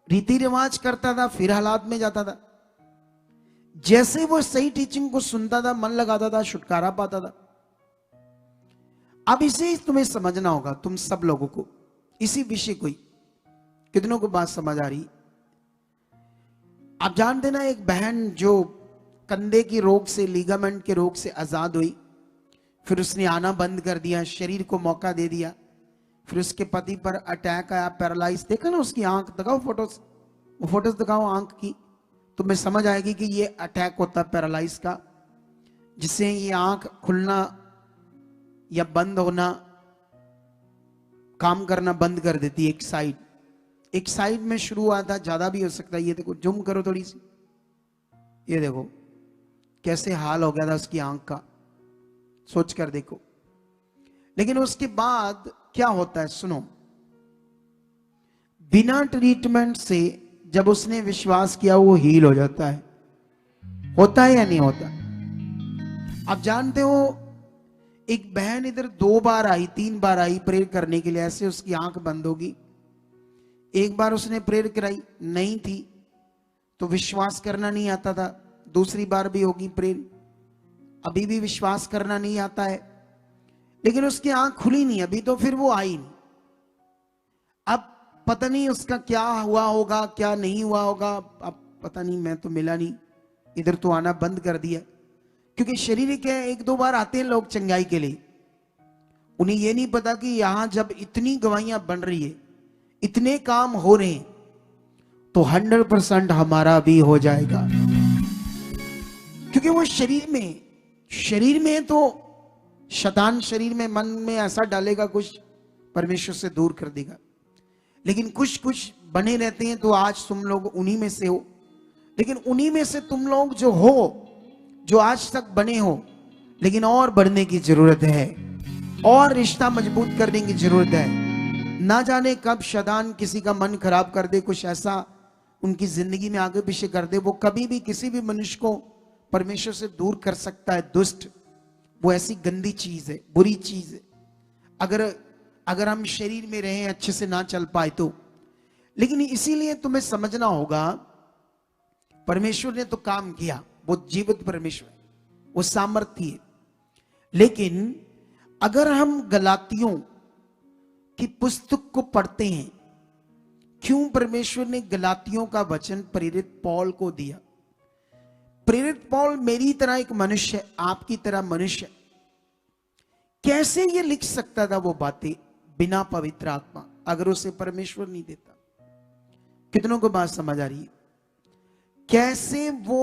रीति रिवाज करता था, फिर हालात में जाता था, जैसे वो सही टीचिंग को सुनता था, मन लगाता था, छुटकारा पाता था। अब इसे तुम्हें समझना होगा, तुम सब लोगों को, इसी विषय को ही। कितनों को बात समझ आ रही? आप जानते ना, एक बहन जो कंधे की रोग से, लिगामेंट के रोग से आजाद हुई, फिर उसने आना बंद कर दिया, शरीर को मौका दे दिया, फिर उसके पति पर अटैक आया, पैरालाइज। देखा ना उसकी आंख, दिखाओ फोटोज, वो फोटोज दिखाओ आंख की, तुम्हें समझ आएगी कि ये अटैक होता है पैरालाइज का, जिससे ये आंख खुलना या बंद होना, काम करना बंद कर देती है। एक साइड में शुरू हुआ था, ज्यादा भी हो सकता है। ये देखो, जूम करो थोड़ी सी, ये देखो कैसे हाल हो गया था उसकी आंख का, सोच कर देखो। लेकिन उसके बाद क्या होता है सुनो, बिना ट्रीटमेंट से जब उसने विश्वास किया, वो हील हो जाता है। होता है या नहीं होता? आप जानते हो, एक बहन इधर 2 बार आई, 3 बार आई प्रेयर करने के लिए, ऐसे उसकी आंख बंद होगी। एक बार उसने प्रेयर कराई, नहीं थी तो विश्वास करना नहीं आता था। दूसरी बार भी होगी प्रेयर, अभी भी विश्वास करना नहीं आता है, लेकिन उसकी आंख खुली नहीं अभी, तो फिर वो आई नहीं। अब पता नहीं उसका क्या हुआ होगा, क्या नहीं हुआ होगा, अब पता नहीं, मैं तो मिला नहीं, इधर तो आना बंद कर दिया। क्योंकि शरीर के 1-2 बार आते हैं लोग चंगाई के लिए, उन्हें ये नहीं पता कि यहां जब इतनी गवाहियां बन रही है, इतने काम हो रहे हैं, तो 100% हमारा भी हो जाएगा। क्योंकि वो शरीर में तो शैतान शरीर में, मन में ऐसा डालेगा कुछ, परमेश्वर से दूर कर देगा। लेकिन कुछ बने रहते हैं। तो आज तुम लोग उन्हीं में से हो लेकिन उन्हीं में से तुम लोग जो हो, जो आज तक बने हो, लेकिन और बढ़ने की जरूरत है, और रिश्ता मजबूत करने की जरूरत है। ना जाने कब शैतान किसी का मन खराब कर दे, कुछ ऐसा उनकी जिंदगी में आगे पीछे कर दे। वो कभी भी किसी भी मनुष्य को परमेश्वर से दूर कर सकता है। दुष्ट वो ऐसी गंदी चीज है, बुरी चीज है। अगर हम शरीर में रहे, अच्छे से ना चल पाए तो। लेकिन इसीलिए तुम्हें समझना होगा, परमेश्वर ने तो काम किया, वो जीवित परमेश्वर, वो सामर्थ्य है। लेकिन अगर हम गलातियों की पुस्तक को पढ़ते हैं, क्यों परमेश्वर ने गलातियों का वचन प्रेरित पौल को दिया? प्रेरित पौल मेरी तरह एक मनुष्य है, आपकी तरह मनुष्य है। कैसे ये लिख सकता था वो बातें बिना पवित्र आत्मा, अगर उसे परमेश्वर नहीं देता? कितनों को बात समझ आ रही है? कैसे वो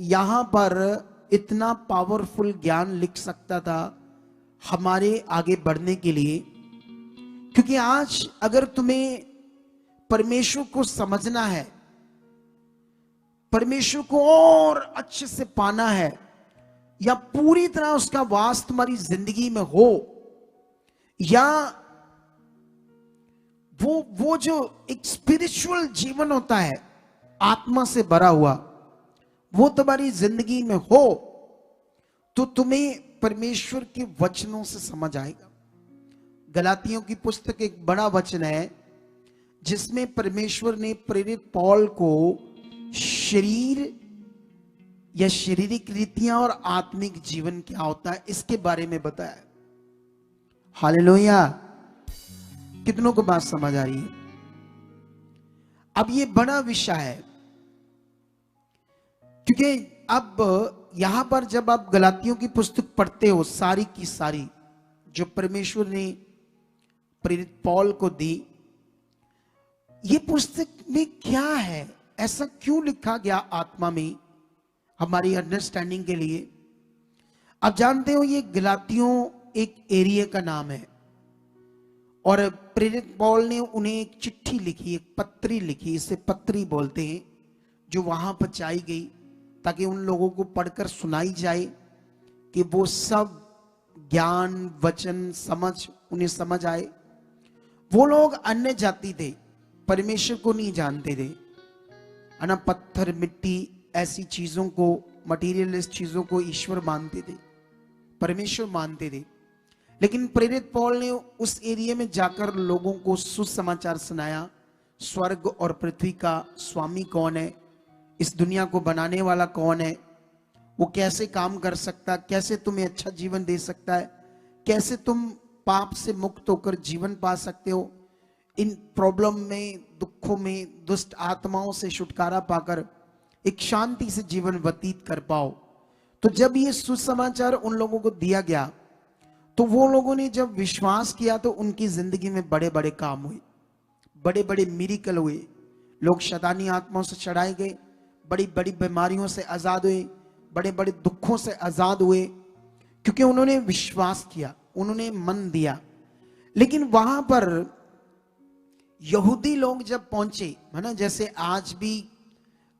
यहां पर इतना पावरफुल ज्ञान लिख सकता था हमारे आगे बढ़ने के लिए? क्योंकि आज अगर तुम्हें परमेश्वर को समझना है, परमेश्वर को और अच्छे से पाना है, या पूरी तरह उसका वास तुम्हारी जिंदगी में हो, या वो जो एक स्पिरिचुअल जीवन होता है आत्मा से भरा हुआ, वो तुम्हारी जिंदगी में हो, तो तुम्हें परमेश्वर के वचनों से समझ आएगा। गलातियों की पुस्तक एक बड़ा वचन है जिसमें परमेश्वर ने प्रेरित पौल को शरीर या शारीरिक रीतियां और आत्मिक जीवन क्या होता है इसके बारे में बताया। हालेलुया! कितनों को बात समझ आ रही है? अब ये बड़ा विषय है, क्योंकि अब यहां पर जब आप गलातियों की पुस्तक पढ़ते हो, सारी की सारी जो परमेश्वर ने प्रेरित पौल को दी, ये पुस्तक में क्या है, ऐसा क्यों लिखा गया आत्मा में, हमारी अंडरस्टैंडिंग के लिए। आप जानते हो ये गलातियों एक एरिया का नाम है, और प्रेरित पौल ने उन्हें एक चिट्ठी लिखी, एक पत्री लिखी, इसे पत्री बोलते हैं, जो वहां पर पहुंचाई गई ताकि उन लोगों को पढ़कर सुनाई जाए कि वो सब ज्ञान वचन समझ उन्हें समझ आए। वो लोग अन्य जाति थे, परमेश्वर को नहीं जानते थे, है ना। पत्थर मिट्टी ऐसी चीजों को, मटीरियलिस्ट चीजों को ईश्वर मानते थे, परमेश्वर मानते थे। लेकिन प्रेरित पौल ने उस एरिया में जाकर लोगों को सुसमाचार सुनाया, स्वर्ग और पृथ्वी का स्वामी कौन है, इस दुनिया को बनाने वाला कौन है, वो कैसे काम कर सकता, कैसे तुम्हें अच्छा जीवन दे सकता है, कैसे तुम पाप से मुक्त होकर जीवन पा सकते हो, इन प्रॉब्लम में, दुखों में, दुष्ट आत्माओं से छुटकारा पाकर एक शांति से जीवन व्यतीत कर पाओ। तो जब ये सुसमाचार उन लोगों को दिया गया, तो वो लोगों ने जब विश्वास किया तो उनकी जिंदगी में बड़े बड़े काम हुए, बड़े बड़े मिरेकल हुए। लोग शैतानी आत्माओं से छड़ाए गए, बड़ी बड़ी बीमारियों से आजाद हुए, बड़े बड़े दुखों से आजाद हुए, क्योंकि उन्होंने विश्वास किया, उन्होंने मन दिया। लेकिन वहां पर यहूदी लोग जब पहुंचे, है ना, जैसे आज भी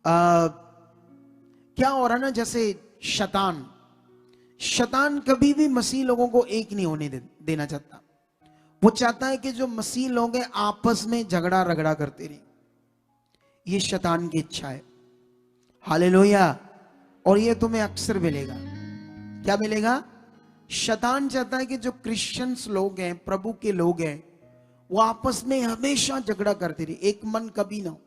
क्या हो रहा है ना, जैसे शैतान कभी भी मसीह लोगों को एक नहीं होने देना चाहता। वो चाहता है कि जो मसीह लोग हैं आपस में झगड़ा रगड़ा करते रहे। ये शैतान की इच्छा है। हालेलुया! और ये तुम्हें अक्सर मिलेगा। क्या मिलेगा? शैतान चाहता है कि जो क्रिश्चियंस लोग हैं, प्रभु के लोग हैं, वो आपस में हमेशा झगड़ा करते रहे, एक मन कभी ना हो।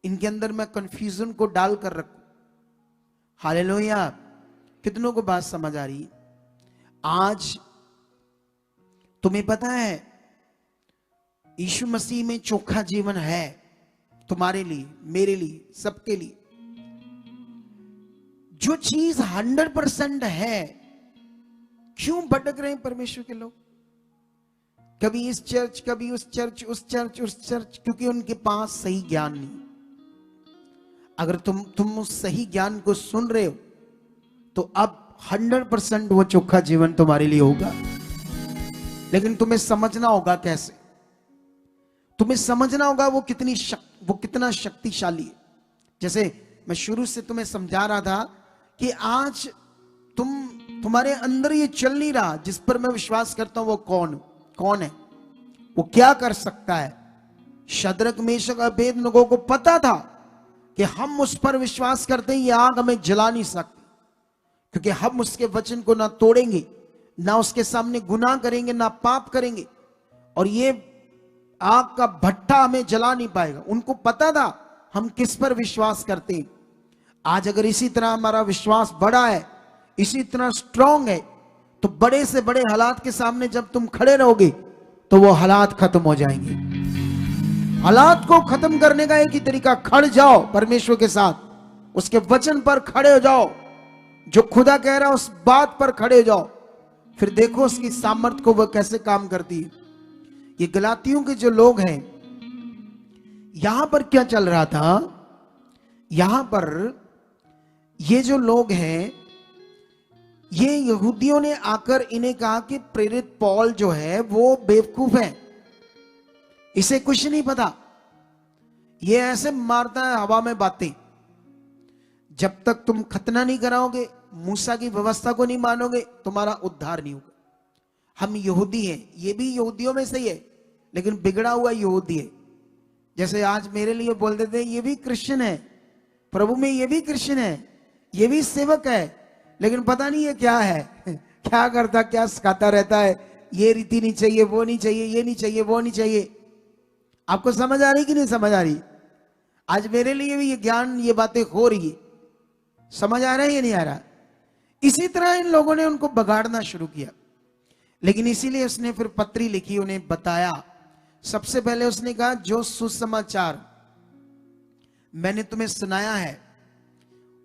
इनके अंदर मैं कंफ्यूजन को डाल कर रखूं। हालेलुया! कितनों को बात समझ आ रही है? आज तुम्हें पता है यीशु मसीह में चोखा जीवन है तुम्हारे लिए, मेरे लिए, सबके लिए। जो चीज 100% है, क्यों भटक रहे हैं परमेश्वर के लोग? कभी इस चर्च, कभी उस चर्च, उस चर्च, उस चर्च, क्योंकि उनके पास सही ज्ञान नहीं। अगर तुम उस सही ज्ञान को सुन रहे हो तो अब 100% वो चोखा जीवन तुम्हारे लिए होगा। लेकिन तुम्हें समझना होगा कैसे, तुम्हें समझना होगा वो कितना शक्तिशाली है। जैसे मैं शुरू से तुम्हें समझा रहा था कि आज तुम्हारे अंदर ये चल नहीं रहा, जिस पर मैं विश्वास करता हूं वो कौन है, वो क्या कर सकता है। शद्रक मेशक अबेदनगो को पता था कि हम उस पर विश्वास करते हैं, ये आग हमें जला नहीं सकती, क्योंकि हम उसके वचन को ना तोड़ेंगे, ना उसके सामने गुनाह करेंगे, ना पाप करेंगे, और ये आग का भट्ठा हमें जला नहीं पाएगा। उनको पता था हम किस पर विश्वास करते हैं। आज अगर इसी तरह हमारा विश्वास बड़ा है, इसी तरह स्ट्रांग है, तो बड़े से बड़े हालात के सामने जब तुम खड़े रहोगे तो वो हालात खत्म हो जाएंगे। हालात को खत्म करने का एक ही तरीका, खड़ जाओ परमेश्वर के साथ, उसके वचन पर खड़े हो जाओ, जो खुदा कह रहा है उस बात पर खड़े हो जाओ, फिर देखो उसकी सामर्थ को वह कैसे काम करती है। ये गलातियों के जो लोग हैं, यहां पर क्या चल रहा था, यहां पर ये जो लोग हैं, ये यहूदियों ने आकर इन्हें कहा कि प्रेरित पौल जो है वो बेवकूफ है, इसे कुछ नहीं पता, ये ऐसे मारता है हवा में बातें। जब तक तुम खतना नहीं कराओगे, मूसा की व्यवस्था को नहीं मानोगे, तुम्हारा उद्धार नहीं होगा। हम यहूदी हैं, ये भी यहूदियों में से ही है, लेकिन बिगड़ा हुआ यहूदी है। जैसे आज मेरे लिए बोल देते हैं ये भी क्रिश्चियन है, प्रभु में ये भी क्रिश्चियन है, ये भी सेवक है, लेकिन पता नहीं ये क्या है, क्या करता, क्या सिखाता रहता है, ये रीति नहीं चाहिए, वो नहीं चाहिए, ये नहीं चाहिए, वो नहीं चाहिए। आपको समझ आ रही कि नहीं समझ आ रही? आज मेरे लिए भी ये ज्ञान, ये बातें हो रही है, समझ आ रहा है या नहीं आ रहा? इसी तरह इन लोगों ने उनको बगाड़ना शुरू किया, लेकिन इसीलिए उसने फिर पत्री लिखी, उन्हें बताया। सबसे पहले उसने कहा जो सुसमाचार मैंने तुम्हें सुनाया है,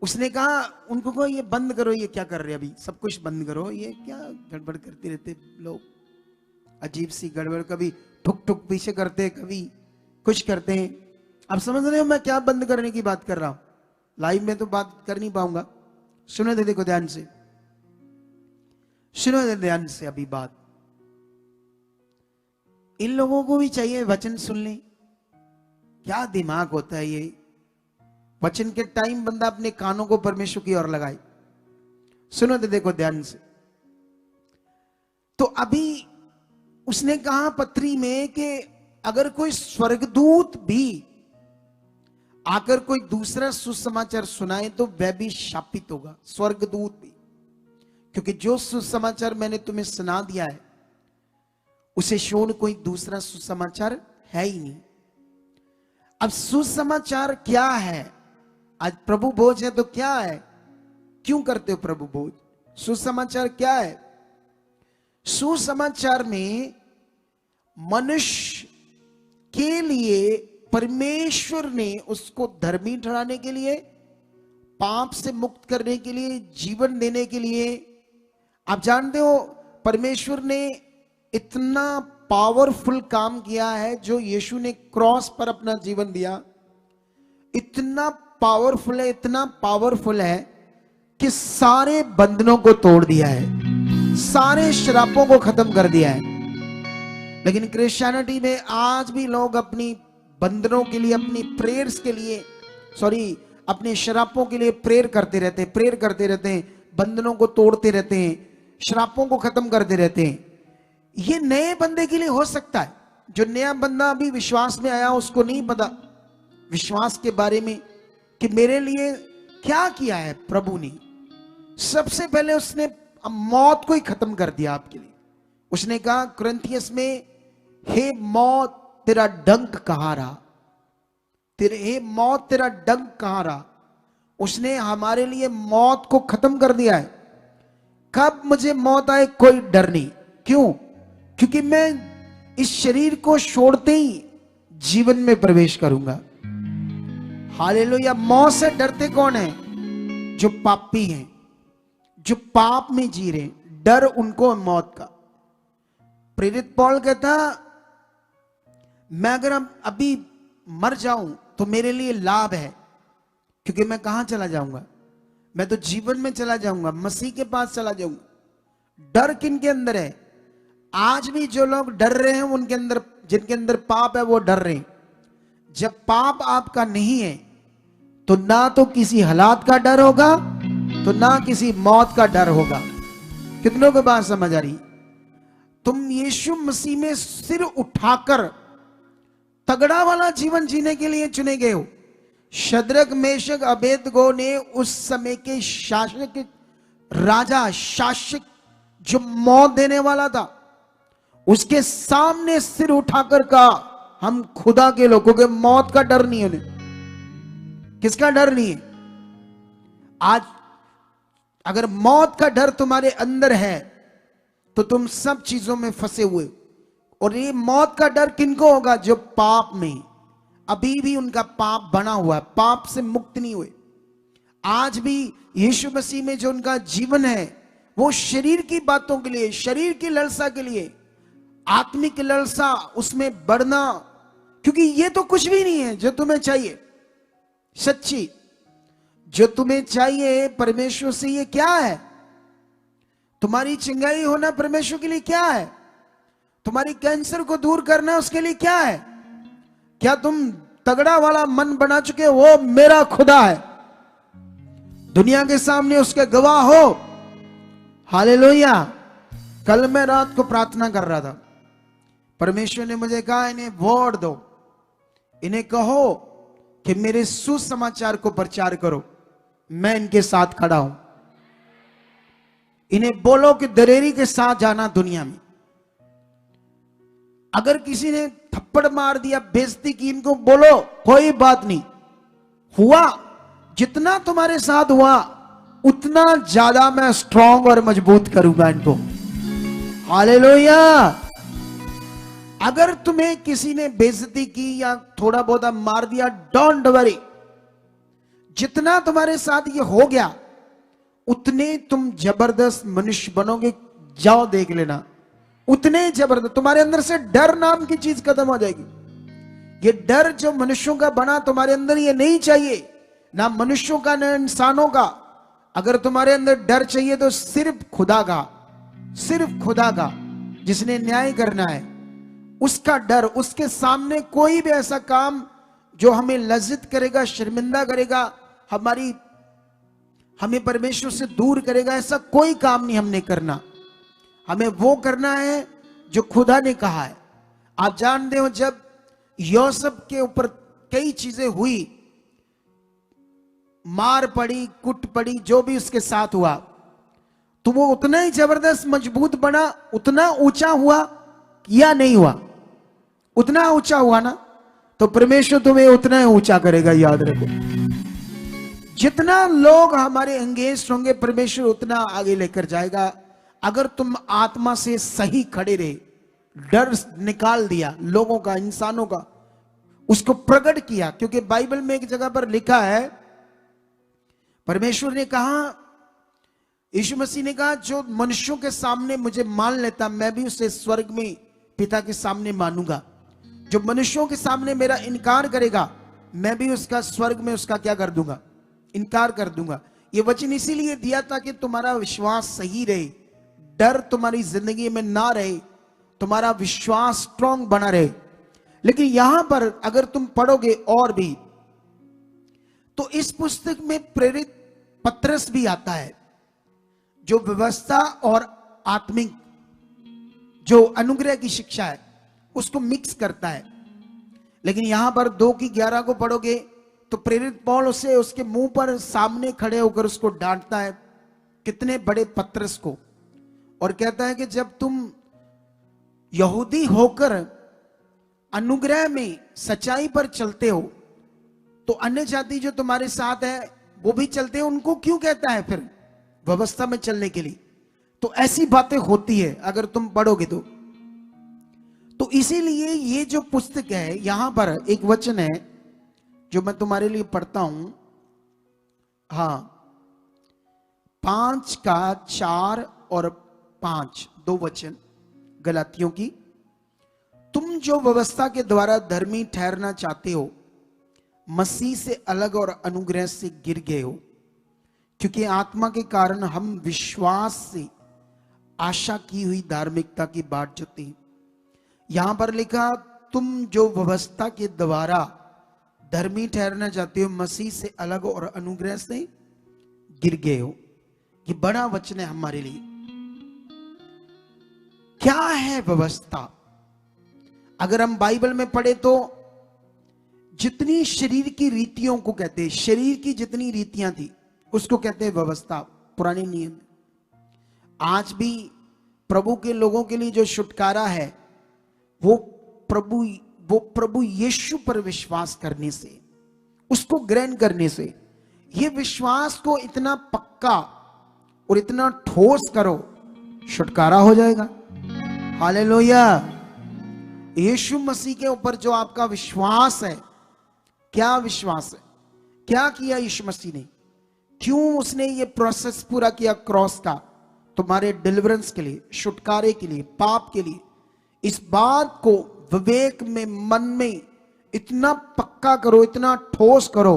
उसने कहा उनको कहो ये बंद करो, ये क्या कर रहे अभी, सब कुछ बंद करो, ये क्या गड़बड़ करते रहते लोग, अजीब सी गड़बड़, कभी ठुक ठुक पीछे करते, कभी कुछ करते हैं। अब समझ रहे हो मैं क्या बंद करने की बात कर रहा हूं? लाइव में तो बात कर नहीं पाऊंगा, सुनो दे, देखो ध्यान से सुनो दे, ध्यान से अभी बात। इन लोगों को भी चाहिए वचन सुनने, क्या दिमाग होता है ये। वचन के टाइम बंदा अपने कानों को परमेश्वर की ओर लगाए। सुनो दे, देखो ध्यान से। तो अभी उसने कहा पत्री में कि अगर कोई स्वर्गदूत भी आकर कोई दूसरा सुसमाचार सुनाए तो वह भी शापित होगा, स्वर्गदूत भी, क्योंकि जो सुसमाचार मैंने तुम्हें सुना दिया है उसे छोड़ कोई दूसरा सुसमाचार है ही नहीं। अब सुसमाचार क्या है? आज प्रभु भोज है तो क्या है, क्यों करते हो प्रभु भोज? सुसमाचार क्या है? सुसमाचार में मनुष्य के लिए परमेश्वर ने उसको धर्मी ठहराने के लिए, पाप से मुक्त करने के लिए, जीवन देने के लिए। आप जानते हो परमेश्वर ने इतना पावरफुल काम किया है, जो यीशु ने क्रॉस पर अपना जीवन दिया, इतना पावरफुल है, इतना पावरफुल है कि सारे बंधनों को तोड़ दिया है, सारे श्रापों को खत्म कर दिया है। लेकिन क्रिश्चियनिटी में आज भी लोग अपनी बंधनों के लिए, अपनी प्रेयर्स के लिए, अपने श्रापों के लिए प्रेयर करते रहते हैं, बंधनों को तोड़ते रहते हैं, श्रापों को खत्म करते रहते हैं। ये नए बंदे के लिए हो सकता है, जो नया बंदा अभी विश्वास में आया उसको नहीं पता विश्वास के बारे में कि मेरे लिए क्या किया है प्रभु ने। सबसे पहले उसने मौत को ही खत्म कर दिया आपके लिए। उसने कहा कुरिन्थियस में, हे मौत तेरा डंक कहां रहा, हे मौत तेरा डंक कहां रहा। उसने हमारे लिए मौत को खत्म कर दिया है। कब मुझे मौत आए कोई डर नहीं, क्यों? क्योंकि मैं इस शरीर को छोड़ते ही जीवन में प्रवेश करूंगा। हालेलुया। मौत से डरते कौन है? जो पापी हैं, जो पाप में जी रहे, डर उनको मौत का। प्रेरित पौल कहता मैं अगर अभी मर जाऊं तो मेरे लिए लाभ है, क्योंकि मैं कहां चला जाऊंगा? मैं तो जीवन में चला जाऊंगा, मसीह के पास चला जाऊंगा। डर किन के अंदर है? आज भी जो लोग डर रहे हैं उनके अंदर, जिनके अंदर पाप है वो डर रहे हैं। जब पाप आपका नहीं है तो ना तो किसी हालात का डर होगा, तो ना किसी मौत का डर होगा। कितनों को बात समझ आ रही? तुम यीशु मसीह में सिर उठाकर तगड़ा वाला जीवन जीने के लिए चुने गए हो। शद्रक मेशक अबेदगो ने उस समय के शासक, राजा, शासक जो मौत देने वाला था, उसके सामने सिर उठाकर कहा हम खुदा के लोगों के मौत का डर नहीं है। उन्हें किसका डर नहीं है? आज अगर मौत का डर तुम्हारे अंदर है तो तुम सब चीजों में फंसे हुए। और ये मौत का डर किनको होगा? जो पाप में अभी भी उनका पाप बना हुआ है, पाप से मुक्त नहीं हुए। आज भी यीशु मसीह में जो उनका जीवन है वो शरीर की बातों के लिए, शरीर की लालसा के लिए, आत्मिक लालसा उसमें बढ़ना, क्योंकि ये तो कुछ भी नहीं है जो तुम्हें चाहिए। सच्ची जो तुम्हें चाहिए परमेश्वर से, ये क्या है? तुम्हारी चिंगाई होना परमेश्वर के लिए क्या है? तुम्हारी कैंसर को दूर करना उसके लिए क्या है? क्या तुम तगड़ा वाला मन बना चुके हो वो मेरा खुदा है, दुनिया के सामने उसके गवाह हो? हालेलुया। कल मैं रात को प्रार्थना कर रहा था, परमेश्वर ने मुझे कहा इन्हें वर्ड दो, इन्हें कहो कि मेरे सुसमाचार को प्रचार करो, मैं इनके साथ खड़ा हूं। इन्हें बोलो कि दलेरी के साथ जाना दुनिया में। अगर किसी ने थप्पड़ मार दिया, बेइज्जती की, इनको बोलो कोई बात नहीं, हुआ जितना तुम्हारे साथ हुआ उतना ज्यादा मैं स्ट्रांग और मजबूत करूंगा इनको। हालेलुया। अगर तुम्हें किसी ने बेइज्जती की या थोड़ा बहुत मार दिया, डोंट वरी, जितना तुम्हारे साथ ये हो गया उतने तुम जबरदस्त मनुष्य बनोगे। जाओ देख लेना, उतने जबरदस्त तुम्हारे अंदर से डर नाम की चीज खत्म हो जाएगी। ये डर जो मनुष्यों का बना तुम्हारे अंदर, ये नहीं चाहिए, ना मनुष्यों का ना इंसानों का। अगर तुम्हारे अंदर डर चाहिए तो सिर्फ खुदा का, सिर्फ खुदा का, जिसने न्याय करना है उसका डर। उसके सामने कोई भी ऐसा काम जो हमें लज्जित करेगा, शर्मिंदा करेगा, हमें परमेश्वर से दूर करेगा, ऐसा कोई काम नहीं हमने करना। हमें वो करना है जो खुदा ने कहा है। आप जानते हो जब यूसुफ के ऊपर कई चीजें हुई, मार पड़ी, कुट पड़ी, जो भी उसके साथ हुआ, तो वो उतना ही जबरदस्त मजबूत बना, उतना ऊंचा हुआ या नहीं हुआ? उतना ऊंचा हुआ ना, तो परमेश्वर तुम्हें उतना ही ऊंचा करेगा। याद रखो, जितना लोग हमारे एंगेज होंगे परमेश्वर उतना आगे लेकर जाएगा। अगर तुम आत्मा से सही खड़े रहे, डर निकाल दिया लोगों का, इंसानों का, उसको प्रकट किया। क्योंकि बाइबल में एक जगह पर लिखा है, परमेश्वर ने कहा, यीशु मसीह ने कहा, जो मनुष्यों के सामने मुझे मान लेता मैं भी उसे स्वर्ग में पिता के सामने मानूंगा। जो मनुष्यों के सामने मेरा इनकार करेगा मैं भी उसका स्वर्ग में उसका क्या कर दूंगा? इनकार कर दूंगा। ये वचन इसीलिए दिया ताकि तुम्हारा विश्वास सही रहे, डर तुम्हारी जिंदगी में ना रहे, तुम्हारा विश्वास स्ट्रांग बना रहे। लेकिन यहां पर अगर तुम पढ़ोगे और भी, तो इस पुस्तक में प्रेरित पत्रस भी आता है, जो व्यवस्था और आत्मिक जो अनुग्रह की शिक्षा है उसको मिक्स करता है। लेकिन यहां पर 2:11 को पढ़ोगे तो प्रेरित पौल उसे उसके मुंह पर सामने खड़े होकर उसको डांटता है, कितने बड़े पत्रस को, और कहता है कि जब तुम यहूदी होकर अनुग्रह में सच्चाई पर चलते हो तो अन्य जाति जो तुम्हारे साथ है वो भी चलते हैं, उनको क्यों कहता है फिर व्यवस्था में चलने के लिए? तो ऐसी बातें होती है अगर तुम पढ़ोगे तो इसीलिए ये जो पुस्तक है, यहां पर एक वचन है जो मैं तुम्हारे लिए पढ़ता हूं, हाँ, 5:4 और 5, 2 वचन गलातियों की। तुम जो व्यवस्था के द्वारा धर्मी ठहरना चाहते हो, मसीह से अलग और अनुग्रह से गिर गए हो, क्योंकि आत्मा के कारण हम विश्वास से आशा की हुई धार्मिकता की बाट जोते हैं। यहां पर लिखा, तुम जो व्यवस्था के द्वारा धर्मी ठहरना चाहते हो, मसीह से अलग और अनुग्रह से गिर गए हो। ये बड़ा वचन है हमारे लिए। क्या है व्यवस्था? अगर हम बाइबल में पढ़े तो जितनी शरीर की रीतियों को कहते हैं, शरीर की जितनी रीतियां थी उसको कहते हैं व्यवस्था, पुराने नियम। आज भी प्रभु के लोगों के लिए जो छुटकारा है वो प्रभु यीशु पर विश्वास करने से, उसको ग्रहण करने से। ये विश्वास को इतना पक्का और इतना ठोस करो, छुटकारा हो जाएगा। हालेलुया। यीशु मसीह के ऊपर जो आपका विश्वास है, क्या विश्वास है, क्या किया यीशु मसीह ने, क्यों उसने ये प्रोसेस पूरा किया क्रॉस का, तुम्हारे डिलीवरेंस के लिए, छुटकारे के लिए, पाप के लिए। इस बात को विवेक में, मन में इतना पक्का करो, इतना ठोस करो,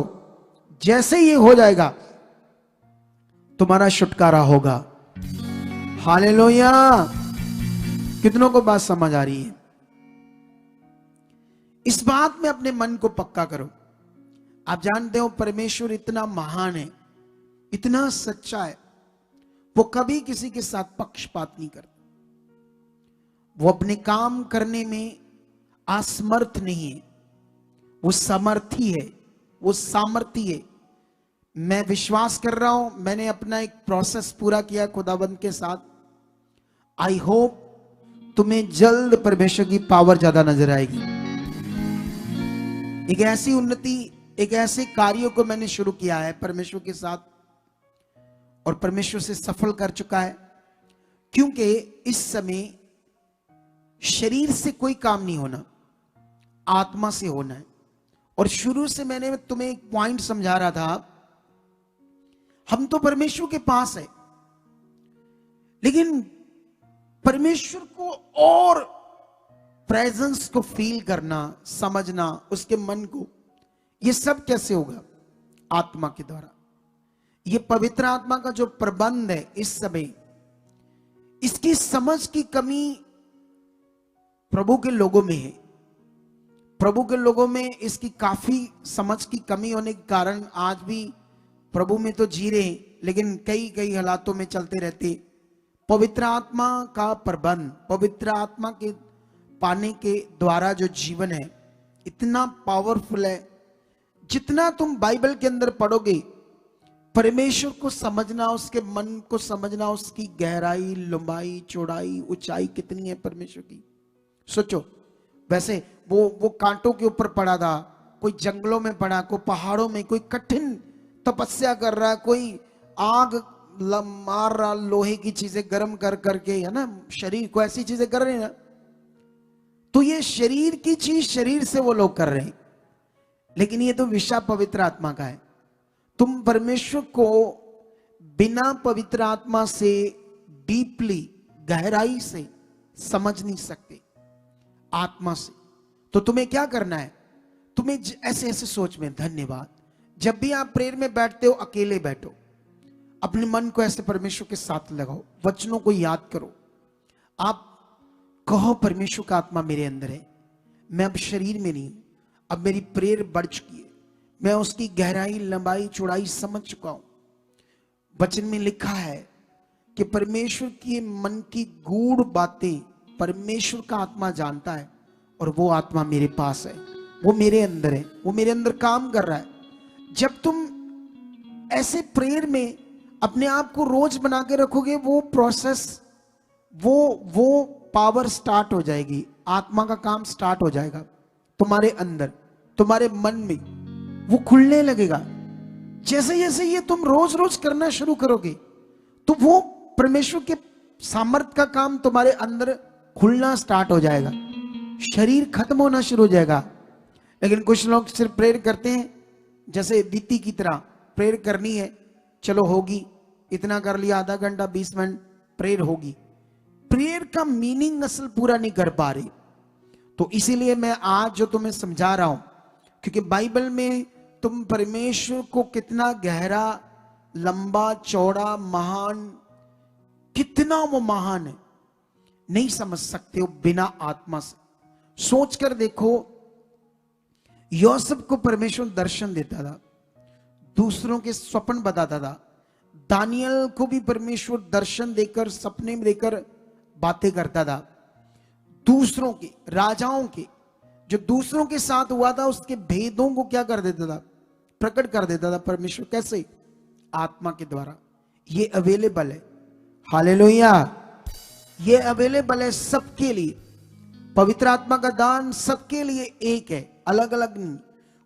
जैसे ये हो जाएगा तुम्हारा छुटकारा होगा। हालेलुया। कितनों को बात समझ आ रही है? इस बात में अपने मन को पक्का करो। आप जानते हो परमेश्वर इतना महान है, इतना सच्चा है, वो कभी किसी के साथ पक्षपात नहीं करता। वो अपने काम करने में असमर्थ नहीं है, वो समर्थी है, वो सामर्थी है। मैं विश्वास कर रहा हूं, मैंने अपना एक प्रोसेस पूरा किया खुदाबंद के साथ। आई होप तुम्हें जल्द परमेश्वर की पावर ज्यादा नजर आएगी। एक ऐसी उन्नति, एक ऐसे कार्यों को मैंने शुरू किया है परमेश्वर के साथ और परमेश्वर से सफल कर चुका है। क्योंकि इस समय शरीर से कोई काम नहीं होना, आत्मा से होना है। और शुरू से मैंने तुम्हें एक पॉइंट समझा रहा था, हम तो परमेश्वर के पास है, लेकिन परमेश्वर को और प्रेजेंस को फील करना, समझना, उसके मन को, ये सब कैसे होगा? आत्मा के द्वारा। ये पवित्र आत्मा का जो प्रबंध है इस समय, इसकी समझ की कमी प्रभु के लोगों में है। प्रभु के लोगों में इसकी काफी समझ की कमी होने के कारण आज भी प्रभु में तो जी रहे हैं, लेकिन कई कई हालातों में चलते रहते। पवित्र आत्मा का प्रबंध, पवित्र आत्मा के पाने के द्वारा जो जीवन है इतना पावरफुल है। जितना तुम बाइबल के अंदर पढ़ोगे, परमेश्वर को समझना, उसके मन को समझना, उसकी गहराई, लंबाई, चौड़ाई, ऊंचाई कितनी है परमेश्वर की, सोचो। वैसे वो कांटों के ऊपर पड़ा था, कोई जंगलों में पड़ा, कोई पहाड़ों में, कोई कठिन तपस्या कर रहा है, कोई आग मार रहा, लोहे की चीजें गर्म कर करके, है ना, शरीर को ऐसी चीजें कर रहे हैं ना। तो ये शरीर की चीज शरीर से वो लोग कर रहे हैं, लेकिन ये तो विषय पवित्र आत्मा का है। तुम परमेश्वर को बिना पवित्र आत्मा से डीपली, गहराई से समझ नहीं सकते, आत्मा से। तो तुम्हें क्या करना है? तुम्हें ऐसे ऐसे सोच में, धन्यवाद, जब भी आप प्रेयर में बैठते हो, अकेले बैठो, अपने मन को ऐसे परमेश्वर के साथ लगाओ, वचनों को याद करो। आप कहो, परमेश्वर का आत्मा मेरे अंदर है, मैं अब शरीर में नहीं हूं, अब मेरी प्रेयर बढ़ चुकी है, मैं उसकी गहराई, लंबाई, चौड़ाई समझ चुका हूं। वचन में लिखा है कि परमेश्वर की मन की गूढ़ बातें परमेश्वर का आत्मा जानता है, और वो आत्मा मेरे पास है, वो मेरे अंदर है, वो मेरे अंदर काम कर रहा है। जब तुम ऐसे प्रेयर में अपने आप को रोज बना के रखोगे, वो प्रोसेस, वो पावर स्टार्ट हो जाएगी, आत्मा का काम स्टार्ट हो जाएगा तुम्हारे अंदर, तुम्हारे मन में, वो खुलने लगेगा। जैसे जैसे ये तुम रोज रोज करना शुरू करोगे, तो वो परमेश्वर के सामर्थ का काम तुम्हारे अंदर खुलना स्टार्ट हो जाएगा, शरीर खत्म होना शुरू हो जाएगा। लेकिन कुछ लोग सिर्फ प्रेयर करते हैं, जैसे दीति की तरह, प्रेयर करनी है, चलो होगी, इतना कर लिया, आधा घंटा 20 मिनट प्रेयर होगी। प्रेयर का मीनिंग असल पूरा नहीं कर पा रही। तो इसीलिए मैं आज जो तुम्हें समझा रहा हूं, क्योंकि बाइबल में तुम परमेश्वर को कितना गहरा, लंबा, चौड़ा, महान, कितना वो महान है, नहीं समझ सकते हो बिना आत्मा से। सोच कर देखो, यूसुफ को परमेश्वर दर्शन देता था, दूसरों के स्वप्न बताता था। दानियल को भी परमेश्वर दर्शन देकर, सपने में देकर बातें करता था। दूसरों के, राजाओं के, जो दूसरों के साथ हुआ था उसके भेदों को क्या कर देता था, प्रकट कर देता था परमेश्वर। कैसे? आत्मा के द्वारा। ये अवेलेबल है, हालेलुया। ये अवेलेबल है सबके लिए। पवित्र आत्मा का दान सबके लिए एक है, अलग अलग नहीं।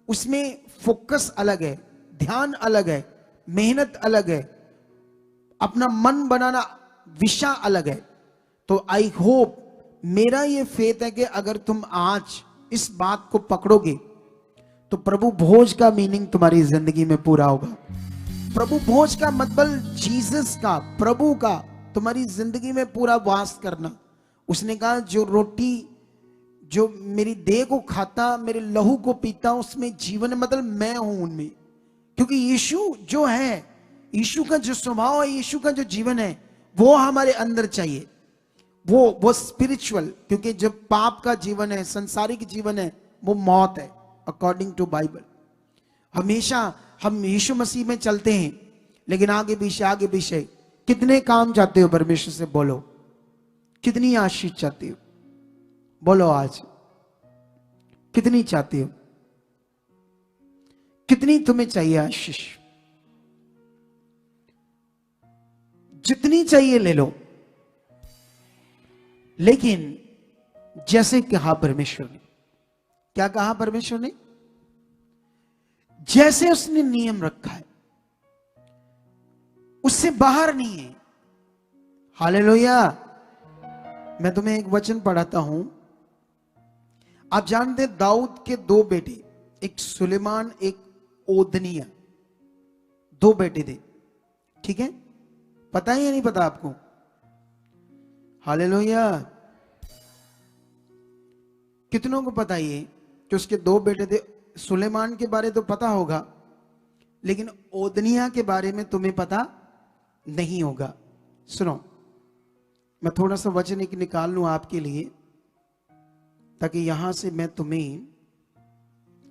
उसमें फोकस अलग है, ध्यान अलग है, मेहनत अलग है, अपना मन बनाना विषय अलग है। तो आई होप, मेरा ये फेथ है कि अगर तुम आज इस बात को पकड़ोगे तो प्रभु भोज का मीनिंग तुम्हारी जिंदगी में पूरा होगा। प्रभु भोज का मतलब जीसस का, प्रभु का तुम्हारी जिंदगी में पूरा वास करना। उसने कहा जो रोटी, जो मेरी देह को खाता, मेरे लहू को पीता, उसमें जीवन, मतलब मैं हूं उनमें। क्योंकि यीशु जो है, यीशु का जो स्वभाव है, यीशु का जो जीवन है, वो हमारे अंदर चाहिए। वो स्पिरिचुअल, क्योंकि जब पाप का जीवन है, संसारिक जीवन है, वो मौत है अकॉर्डिंग टू बाइबल। हमेशा हम यीशु मसीह में चलते हैं, लेकिन आगे पीछे कितने काम चाहते हो परमेश्वर से? बोलो, कितनी आशीष चाहते हो? बोलो आज कितनी चाहते हो? कितनी तुम्हें चाहिए आशीष? जितनी चाहिए ले लो। लेकिन जैसे कहा परमेश्वर ने, क्या कहा परमेश्वर ने? जैसे उसने नियम रखा है उससे बाहर नहीं है। हालेलुया। मैं तुम्हें एक वचन पढ़ाता हूं। आप जानते हैं दाऊद के दो बेटे, एक सुलेमान, एक ओदनिया, दो बेटे थे, ठीक है? पता है या नहीं पता आपको? हालेलुया। कितनों को पता है कि उसके दो बेटे थे? सुलेमान के बारे तो पता होगा, लेकिन ओदनिया के बारे में तुम्हें पता नहीं होगा। सुनो, मैं थोड़ा सा वचन एक निकाल लूं आपके लिए, ताकि यहां से मैं तुम्हें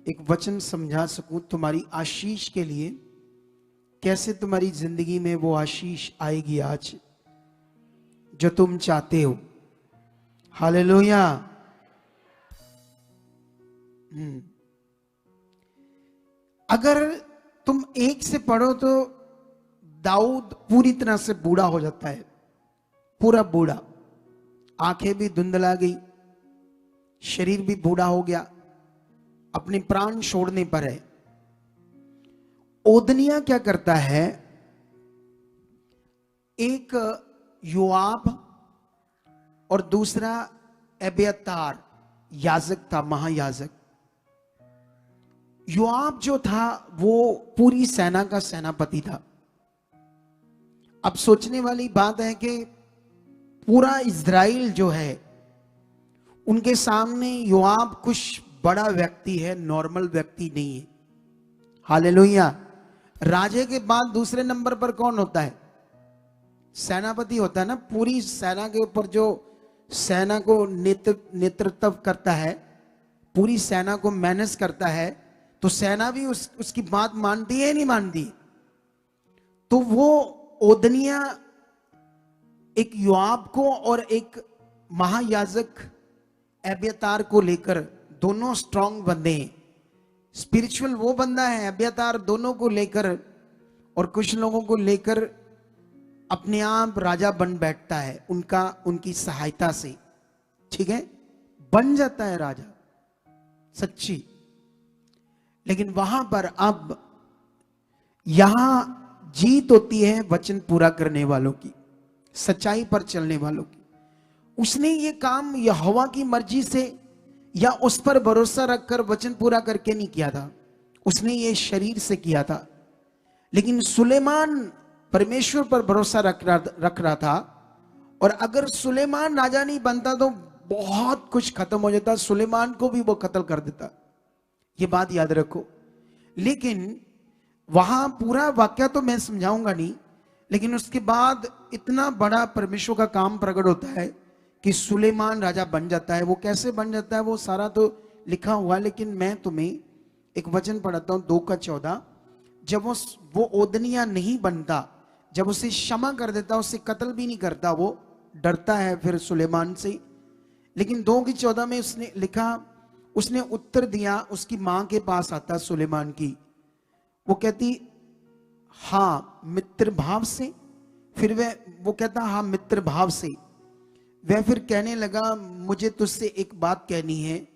एक वचन समझा सकूं तुम्हारी आशीष के लिए। कैसे तुम्हारी जिंदगी में वो आशीष आएगी आज जो तुम चाहते हो। हालेलुया। अगर तुम एक से पढ़ो तो दाऊद पूरी तरह से बूढ़ा हो जाता है, पूरा बूढ़ा, आंखें भी धुंधला गई, शरीर भी बूढ़ा हो गया, अपने प्राण छोड़ने पर है। ओदनिया क्या करता है? एक योआब और दूसरा एब्यातार याजक था, महायाजक। योआब जो था वो पूरी सेना का सेनापति था। अब सोचने वाली बात है कि पूरा इज़राइल जो है उनके सामने योआब कुछ बड़ा व्यक्ति है, नॉर्मल व्यक्ति नहीं है। हालेलुया। राजे के बाद दूसरे नंबर पर कौन होता है? सेनापति होता है ना। पूरी सेना के ऊपर जो सेना को नेतृत्व करता है, पूरी सेना को मैनेज करता है, तो सेना भी उसकी बात मानती है नहीं मानती? तो वो ओदनिया एक योआब को और एक महायाजक एब्यातार को लेकर, दोनों स्ट्रांग बंदे हैं, स्पिरिचुअल वो बंदा है एब्यातार, दोनों को लेकर और कुछ लोगों को लेकर अपने आप राजा बन बैठता है उनकी सहायता से। ठीक है, बन जाता है राजा, सच्ची। लेकिन वहां पर अब यहां जीत होती है वचन पूरा करने वालों की, सच्चाई पर चलने वालों की। उसने ये काम यहोवा की मर्जी से या उस पर भरोसा रखकर वचन पूरा करके नहीं किया था, उसने ये शरीर से किया था। लेकिन सुलेमान परमेश्वर पर भरोसा रख रहा था, और अगर सुलेमान राजा नहीं बनता तो बहुत कुछ खत्म हो जाता, सुलेमान को भी वो कत्ल कर देता। ये बात याद रखो। लेकिन वहां पूरा वाक्य तो मैं समझाऊंगा नहीं, लेकिन उसके बाद इतना बड़ा परमेश्वर का काम प्रकट होता है कि सुलेमान राजा बन जाता है। वो कैसे बन जाता है वो सारा तो लिखा हुआ, लेकिन मैं तुम्हें एक वचन पढ़ता हूं 2:14। जब वो ओदनिया नहीं बनता, जब उसे क्षमा कर देता, उसे कत्ल भी नहीं करता, वो डरता है फिर सुलेमान से। लेकिन 2:14 में उसने लिखा, उसने उत्तर दिया, उसकी मां के पास आता सुलेमान की, वो कहती हाँ मित्र भाव से। फिर वो कहता हाँ मित्र भाव से। वह फिर कहने लगा मुझे तुझसे एक बात कहनी है।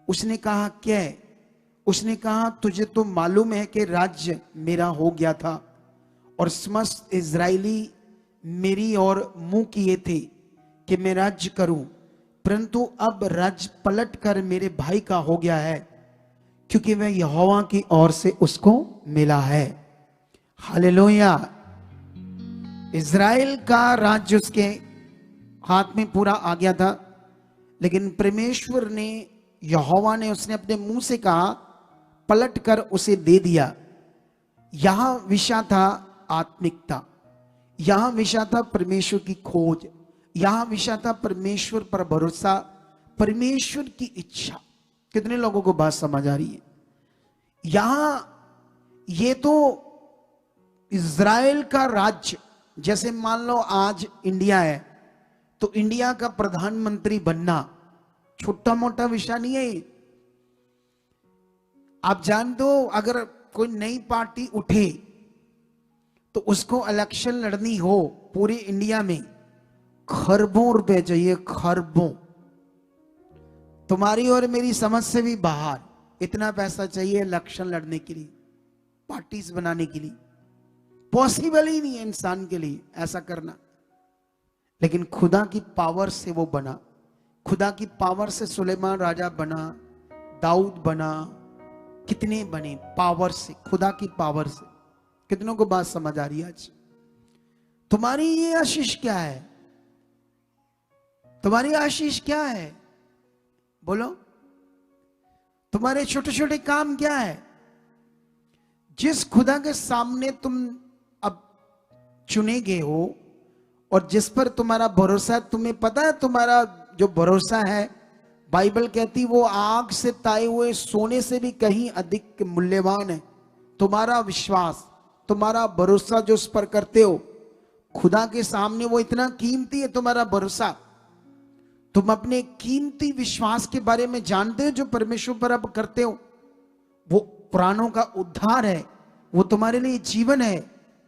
उसने कहा क्या? उसने कहा तुझे तो मालूम है कि राज्य मेरा हो गया था और समस्त इजरायली मेरी ओर मुंह किए थे कि मैं राज्य करूं, परंतु अब राज्य पलट कर मेरे भाई का हो गया है, क्योंकि वह यहोवा की ओर से उसको मिला है। हालेलुया। इजराइल का राज्य उसके हाथ में पूरा आ गया था, लेकिन परमेश्वर ने, यहोवा ने, उसने अपने मुंह से कहा, पलट कर उसे दे दिया। यहां विषय था आत्मिकता, यहां विषय था परमेश्वर की खोज, यहां विषय था परमेश्वर पर भरोसा, परमेश्वर की इच्छा। कितने लोगों को बात समझ आ रही है? यहां ये तो इज़राइल का राज्य, जैसे मान लो आज इंडिया है तो इंडिया का प्रधानमंत्री बनना छोटा मोटा विषय नहीं है। आप जानते हो अगर कोई नई पार्टी उठे तो उसको इलेक्शन लड़नी हो पूरे इंडिया में, खरबों रुपए चाहिए, खरबों। तुम्हारी और मेरी समझ से भी बाहर इतना पैसा चाहिए इलेक्शन लड़ने के लिए, पार्टीज बनाने के लिए। पॉसिबल ही नहीं है इंसान के लिए ऐसा करना, लेकिन खुदा की पावर से वो बना। खुदा की पावर से सुलेमान राजा बना, दाऊद बना, कितने बने पावर से, खुदा की पावर से। कितनों को बात समझ आ रही है आज? तुम्हारी ये आशीष क्या है? तुम्हारी आशीष क्या है? बोलो। तुम्हारे छोटे छोटे काम क्या है? जिस खुदा के सामने तुम अब चुने गए हो और जिस पर तुम्हारा भरोसा है, तुम्हें पता है तुम्हारा जो भरोसा है, बाइबल कहती वो आग से ताए हुए सोने से भी कहीं अधिक मूल्यवान है। तुम्हारा विश्वास, तुम्हारा भरोसा जो उस पर करते हो, खुदा के सामने वो इतना कीमती है तुम्हारा भरोसा। तुम अपने कीमती विश्वास के बारे में जानते हो जो परमेश्वर पर अब करते हो, वो प्राणों का उद्धार है, वो तुम्हारे लिए जीवन है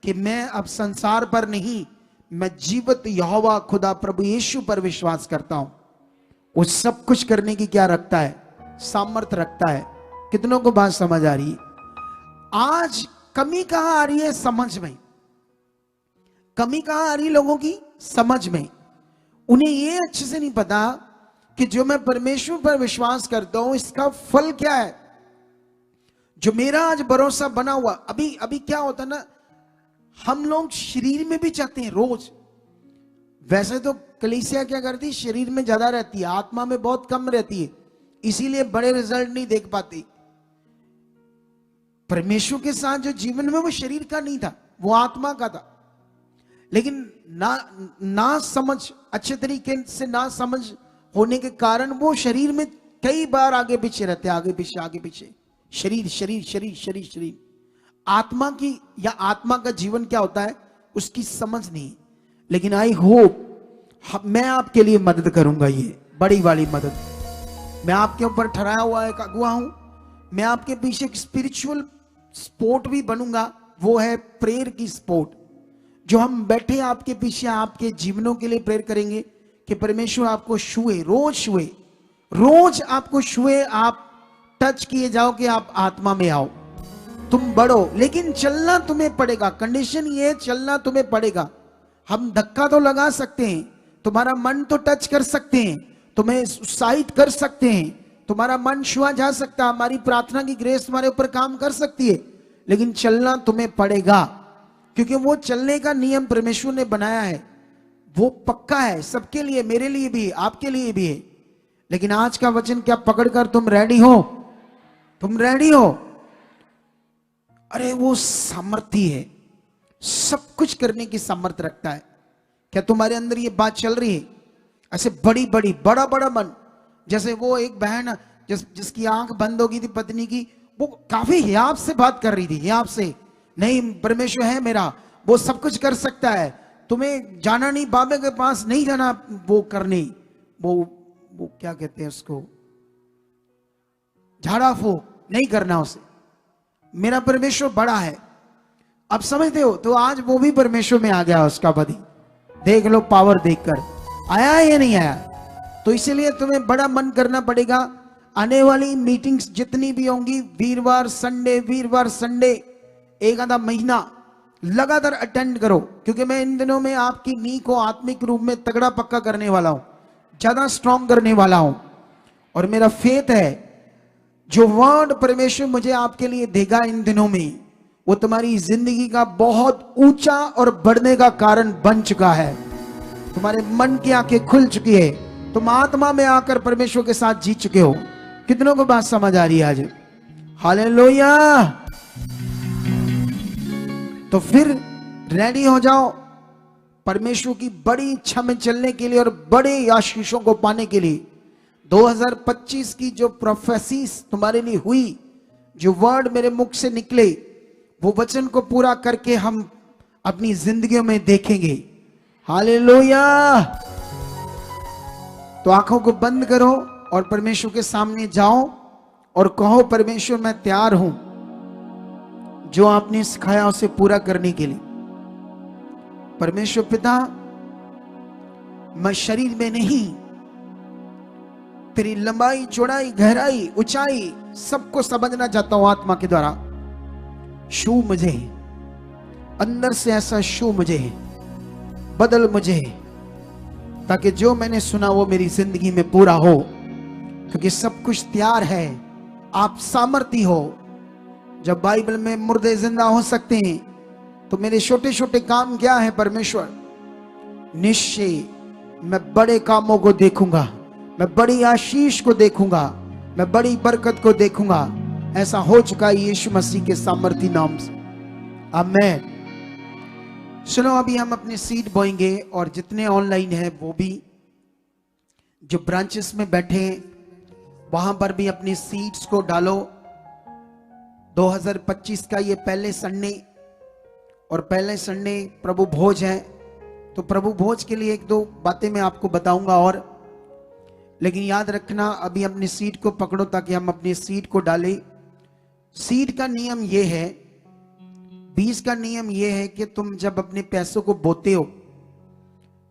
कि मैं अब संसार पर नहीं, मैं जीवित यहोवा खुदा प्रभु यीशु पर विश्वास करता हूं। वो सब कुछ करने की क्या रखता है? सामर्थ्य रखता है। कितनों को बात समझ आ रही है? आज कमी कहां आ रही है? समझ में। कमी कहां आ रही है लोगों की? समझ में। उन्हें ये अच्छे से नहीं पता कि जो मैं परमेश्वर पर विश्वास करता हूं इसका फल क्या है। जो मेरा आज भरोसा बना हुआ, अभी क्या होता ना, हम लोग शरीर में भी चाहते हैं रोज। वैसे तो कलीसिया क्या करती, शरीर में ज्यादा रहती है, आत्मा में बहुत कम रहती है, इसीलिए बड़े रिजल्ट नहीं देख पाती। परमेश्वर के साथ जो जीवन में, वो शरीर का नहीं था, वो आत्मा का था। लेकिन ना समझ, अच्छे तरीके से ना समझ होने के कारण वो शरीर में कई बार आगे पीछे रहते, आगे पीछे आगे पीछे, शरीर शरीर शरीर शरीर शरीर। आत्मा की या आत्मा का जीवन क्या होता है उसकी समझ नहीं। लेकिन आई होप मैं आपके लिए मदद करूंगा, ये बड़ी वाली मदद। मैं आपके ऊपर ठहराया हुआ एक अगुआ हूं, मैं आपके पीछे एक स्पिरिचुअल स्पोर्ट भी बनूंगा, वो है प्रेयर की स्पोर्ट। जो हम बैठे आपके पीछे आपके जीवनों के लिए प्रेयर करेंगे कि परमेश्वर आपको छुए, रोज आपको छुए, आप टच किए जाओ कि आप आत्मा में आओ, तुम बढ़ो। लेकिन चलना तुम्हें पड़ेगा, कंडीशन ये, चलना तुम्हें पड़ेगा। हम धक्का तो लगा सकते हैं, तुम्हारा मन तो टच कर सकते हैं, तुम्हें उत्साहित कर सकते हैं, तुम्हारा मन छुआ जा सकता है, हमारी प्रार्थना की ग्रेस तुम्हारे ऊपर काम कर सकती है, लेकिन चलना तुम्हें पड़ेगा। क्योंकि वो चलने का नियम परमेश्वर ने बनाया है, वो पक्का है सबके लिए, मेरे लिए भी, आपके लिए भी है। लेकिन आज का वचन क्या पकड़कर तुम रेडी हो? तुम रेडी हो? अरे वो सामर्थ्य है, सब कुछ करने की सामर्थ्य रखता है। क्या तुम्हारे अंदर ये बात चल रही है? ऐसे बड़ी बड़ी बड़ा बड़ा मन, जैसे वो एक बहन जिसकी आंख बंद हो गई थी पत्नी की, वो काफी हियाब से बात कर रही थी, हियाब से, नहीं परमेश्वर है मेरा, वो सब कुछ कर सकता है, तुम्हें जाना नहीं बाबे के पास, नहीं जाना वो करने, वो क्या कहते हैं उसको, झाड़ा फूक नहीं करना उसे, मेरा परमेश्वर बड़ा है। अब समझते हो? तो आज वो भी परमेश्वर में आ गया उसका पति, देख लो पावर देखकर, आया है या नहीं आया? तो इसीलिए तुम्हें बड़ा मन करना पड़ेगा। आने वाली मीटिंग्स जितनी भी होंगी, वीरवार संडे, एक आधा महीना लगातार अटेंड करो, क्योंकि मैं इन दिनों में आपकी नी को आत्मिक रूप में तगड़ा पक्का करने वाला हूं, ज्यादा स्ट्रॉन्ग करने वाला हूं। और मेरा फेथ है जो वर्ड परमेश्वर मुझे आपके लिए देगा इन दिनों में, वो तुम्हारी जिंदगी का बहुत ऊंचा और बढ़ने का कारण बन चुका है। तुम्हारे मन की आंखें खुल चुकी है, तुम आत्मा में आकर परमेश्वर के साथ जीत चुके हो। कितनों को बात समझ आ रही है आज? हालेलुया। तो फिर रेडी हो जाओ परमेश्वर की बड़ी इच्छा में चलने के लिए और बड़े आशीषों को पाने के लिए। 2025 की जो प्रोफेसीज तुम्हारे लिए हुई, जो वर्ड मेरे मुख से निकले, वो वचन को पूरा करके हम अपनी जिंदगियों में देखेंगे। हालेलुया। तो आंखों को बंद करो और परमेश्वर के सामने जाओ और कहो, परमेश्वर मैं तैयार हूं जो आपने सिखाया उसे पूरा करने के लिए। परमेश्वर पिता, मैं शरीर में नहीं, तेरी लंबाई चौड़ाई गहराई ऊंचाई सबको समझना चाहता हूं आत्मा के द्वारा। छू मुझे अंदर से, ऐसा छू मुझे, बदल मुझे, ताकि जो मैंने सुना वो मेरी जिंदगी में पूरा हो, क्योंकि सब कुछ तैयार है। आप सामर्थी हो। जब बाइबल में मुर्दे जिंदा हो सकते हैं, तो मेरे छोटे छोटे काम क्या है परमेश्वर? निश्चय मैं बड़े कामों को देखूंगा, मैं बड़ी आशीष को देखूंगा, मैं बड़ी बरकत को देखूंगा। ऐसा हो चुका है यीशु मसीह के सामर्थी नाम से। आमीन। सुनो, अभी हम अपनी सीट बोएंगे और जितने ऑनलाइन है वो भी, जो ब्रांचेस में बैठे वहां पर भी अपनी सीट्स को डालो। 2025 का ये पहले संडे, और पहले संडे प्रभु भोज है, तो प्रभु भोज के लिए एक दो बातें मैं आपको बताऊंगा। और लेकिन याद रखना, अभी अपनी सीट को पकड़ो ताकि हम अपनी सीट को डालें। सीट का नियम ये है, 20 का नियम ये है कि तुम जब अपने पैसों को बोते हो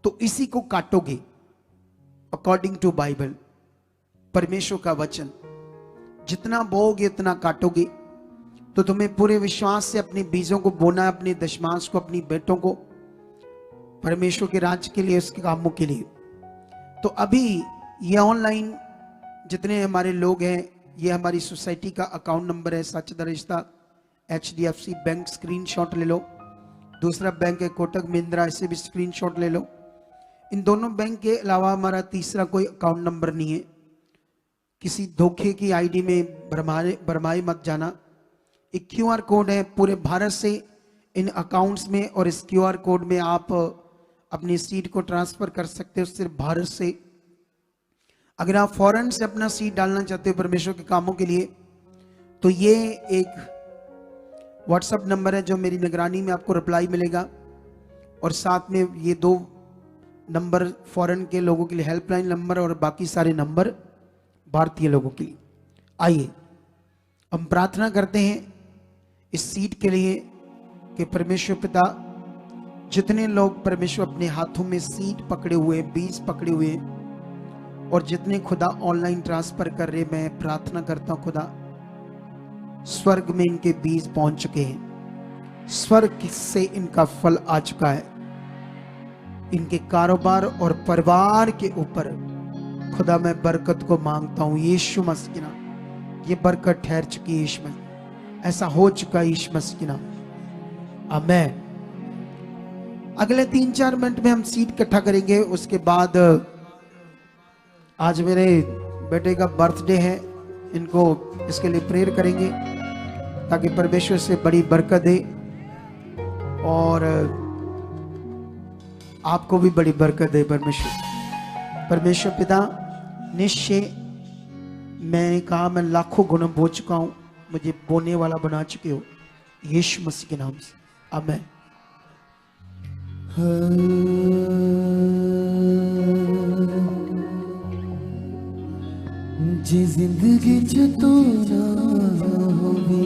तो इसी को काटोगे अकॉर्डिंग टू बाइबल, परमेश्वर का वचन। जितना बोओगे उतना काटोगे। तो तुम्हें पूरे विश्वास से अपने बीजों को बोना है, अपने दशमांश को, अपनी बेटों को, परमेश्वर के राज्य के लिए, उसके कामों के लिए। तो अभी ये ऑनलाइन जितने हमारे लोग हैं, ये हमारी सोसाइटी का अकाउंट नंबर है, सच्चा रिश्ता HDFC बैंक, स्क्रीनशॉट ले लो। दूसरा बैंक है कोटक महिंद्रा, इसे भी स्क्रीनशॉट ले लो। इन दोनों बैंक के अलावा हमारा तीसरा कोई अकाउंट नंबर नहीं है। किसी धोखे की आईडी में भरमाए मत जाना। एक QR कोड है पूरे भारत से इन अकाउंट्स में, और इस QR कोड में आप अपनी सीट को ट्रांसफर कर सकते हो सिर्फ भारत से। अगर आप फॉरेन से अपना सीट डालना चाहते हो परमेश्वर के कामों के लिए, तो ये एक व्हाट्सएप नंबर है जो मेरी निगरानी में आपको रिप्लाई मिलेगा, और साथ में ये 2 नंबर फॉरेन के लोगों के लिए हेल्पलाइन नंबर, और बाकी सारे नंबर भारतीय लोगों के लिए। आइए हम प्रार्थना करते हैं इस सीट के लिए कि परमेश्वर पिता, जितने लोग परमेश्वर अपने हाथों में सीट पकड़े हुए, बीज पकड़े हुए, और जितने खुदा ऑनलाइन ट्रांसफर कर रहे, मैं प्रार्थना करता हूं खुदा, स्वर्ग में इनके बीज पहुंच चुके हैं, स्वर्ग से इनका फल आ चुका है। इनके कारोबार और परिवार के ऊपर खुदा मैं बरकत को मांगता हूं यीशु मसीह के नाम। ये बरकत ठहर चुकी है यीशु मसीह, ऐसा हो चुका है यीशु मसीह के नाम। आमीन। अगले 3-4 मिनट में हम सीट इकट्ठा करेंगे। उसके बाद आज मेरे बेटे का बर्थडे है, इनको इसके लिए प्रेयर करेंगे ताकि परमेश्वर से बड़ी बरकत दे और आपको भी बड़ी बरकत दे परमेश्वर। परमेश्वर पिता, निश्चय मैंने कहा मैं लाखों गुना बो चुका हूं, मुझे बोने वाला बना चुके हो, यीशु मसीह के नाम से, आमीन। जी जिंदगी च तू ना होवे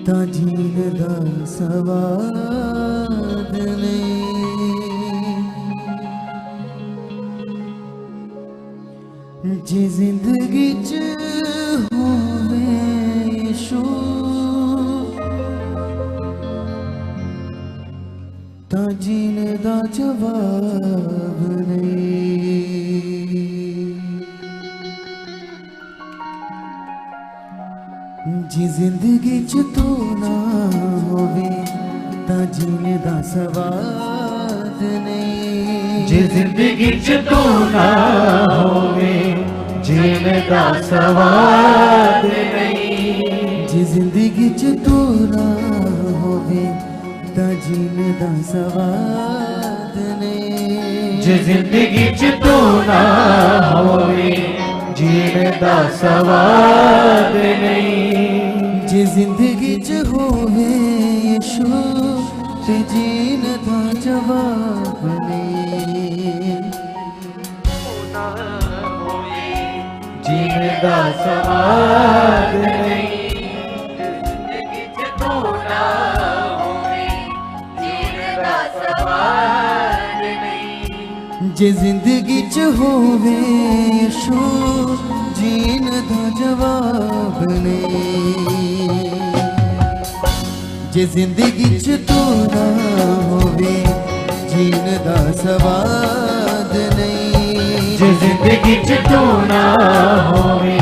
तां जीण दा सवाद नहीं। जी जिंदगी च होवे यीशु तां जीण दा जवाब नहीं। जी जिंदगी च तू ना होवे तां जीने दा सवाद नहीं। जी जिंदगी च तू ना होवे जीने दा सवाद नहीं। जी जिंदगी च तू ना होवे तां जीने दा सवाद नहीं। जी जिंदगी च तू ना होवे जीने दा सवाद नहीं। जी जिंदगी च होवे यीशु ते जीने दा जवाब नहीं। जीने दा सवाद नहीं। जिंदगी च तू ना होवे जीने दा सवाद नहीं। जे जिंदगी च होवे यीशु जीन दा जवाब नहीं। जे जिंदगी च तू ना होवे जीन दा सवाद नहीं। जे जिंदगी च तू ना होवे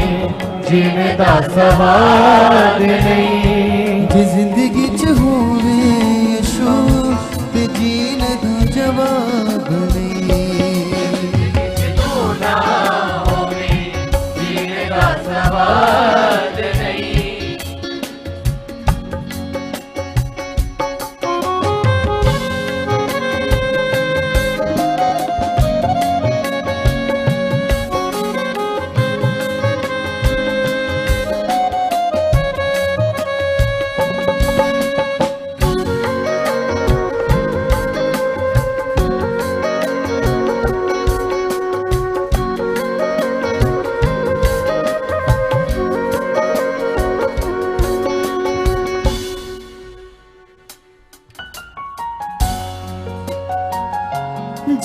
जीने दा सवाद नहीं। जे जिंदगी च होवे यीशु ते जीन दा जवाब नहीं। सवाद नहीं।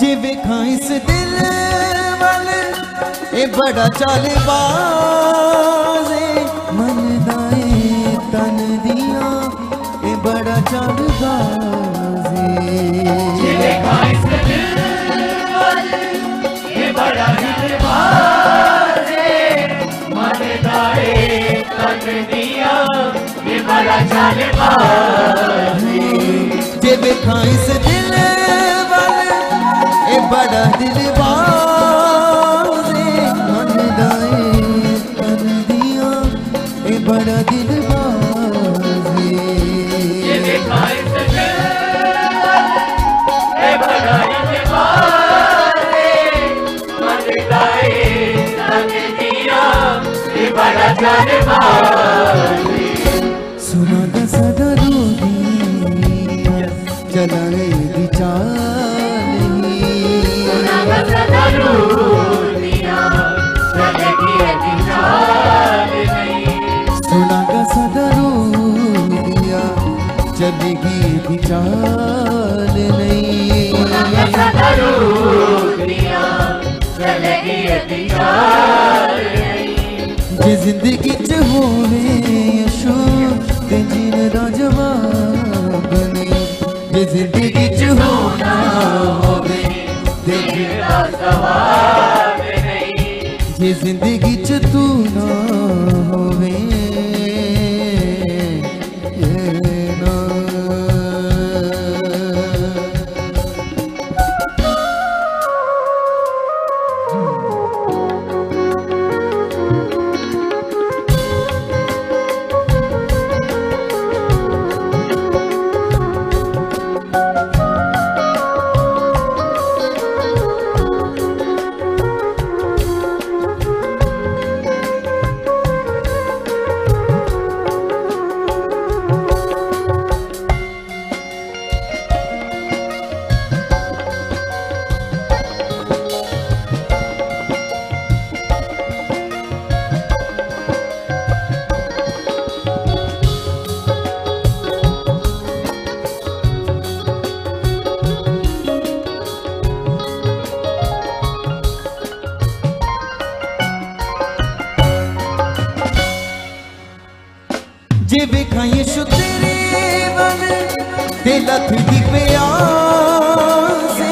जे वेखा इस दिल वाल ए बड़ा चालबाज़े मन दाए तन दिया ए बड़ा चालबाज़े। जे वेखा इस दिल वाल ए बड़ा चालबाज़े मन दाए तन दिया ए बड़ा चालबाज़े। जे वेखा इस दिल ए बड़ा दिलबाज़े मन दाए तन दिया ए बड़ा दिलबाज़े। ये देखा इस दिल ए बड़ा दिलबाज़े मन दाए तन दिया ए बड़ा दिलबाज़े। सुना दा सदा रोदिया चलाए दी चाल सदा रूदिया चलेगी अभी चाल नहीं। सुनागा सदा रोदिया चलेगी अभी चाल नहीं। सदा रूदिया चलेगी अभी चाल नहीं। जे जिंदगी च होवे यीशु ते जीने दा जवाब नहीं। जे जिंदगी च होना होवे सवाब नहीं। जे जिंदगी च तू ना होवे ना। जे वेखा यीशु तेरे वल ते लथ दी प्यासे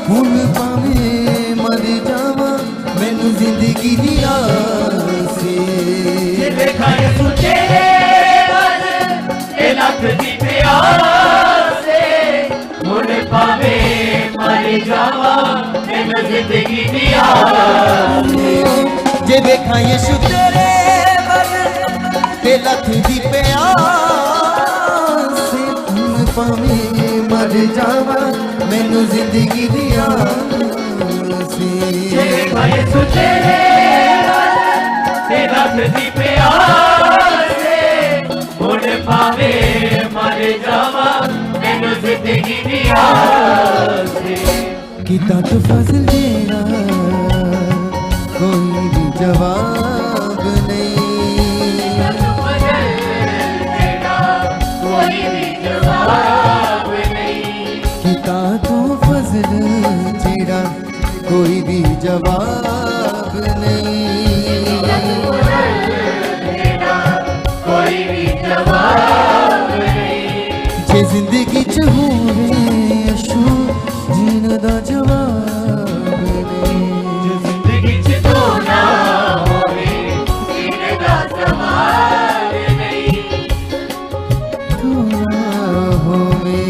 हुण भावें मर जावां मैनू जिंदगी दी आस जे वेखा यीशु तेरे वल ते लथ दी प्यासे हुण भावें मर जावां मैनू जिंदगी दी आस जे वेखा यीशु तेरे वल ते लथ दी प्यासे हुण भावें मर जावां मैनू जिंदगी दी आस जे वेखा यीशु तेरे वल ते लथ दी प्यासे हुण भावें मर जावां मैनू जिंदगी दी आस किता तो फजल देना कोई भी जवाब नहीं कोई भी जवाब नहीं किता तो फजल तेरा कोई भी जवाब नहीं कोई भी जवाब नहीं जे जिंदगी च होवे यीशु जीण दा जवाब नहीं जिंदगी च तो ना होवे जीने दा सवाल नहीं तू ना होवे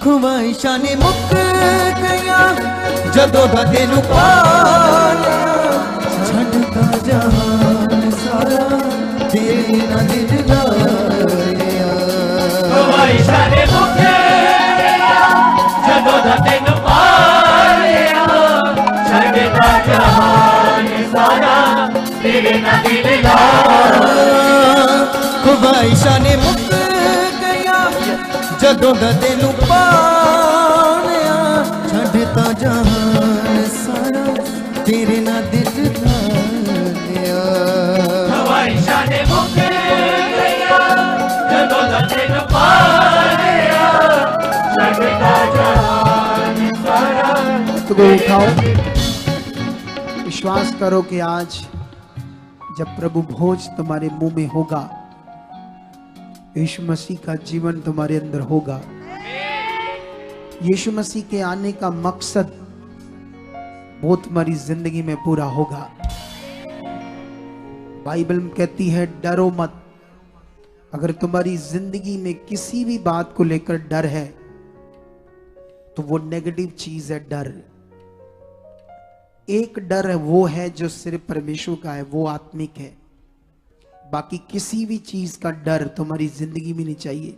ख्वाहिशां ने मुक गया जदों दा दिल पाया छड्डदा जहान सारा तेरे नाल दिल लाया ख्वाहिशां ने मुक गया जदों दा दिन पाया छड्डदा जहान सारा तेरे नाल दिल लाया ख्वाहिशां ने मुक गया जदों दा दिल पाया छड्डदा जहान सारा तेरे नाल दिल लाया ख्वाहिशां ने मुक गया जदों दा दिन पाया छड्डदा जहान सारा तो को उठाओ, विश्वास करो कि आज जब प्रभु भोज तुम्हारे मुंह में होगा, यीशु मसीह का जीवन तुम्हारे अंदर होगा। यीशु मसीह के आने का मकसद वो तुम्हारी जिंदगी में पूरा होगा। बाइबल में कहती है डरो मत। अगर तुम्हारी जिंदगी में किसी भी बात को लेकर डर है तो वो नेगेटिव चीज है। डर, एक डर है वो है जो सिर्फ परमेश्वर का है, वो आत्मिक है। बाकी किसी भी चीज का डर तुम्हारी जिंदगी में नहीं चाहिए,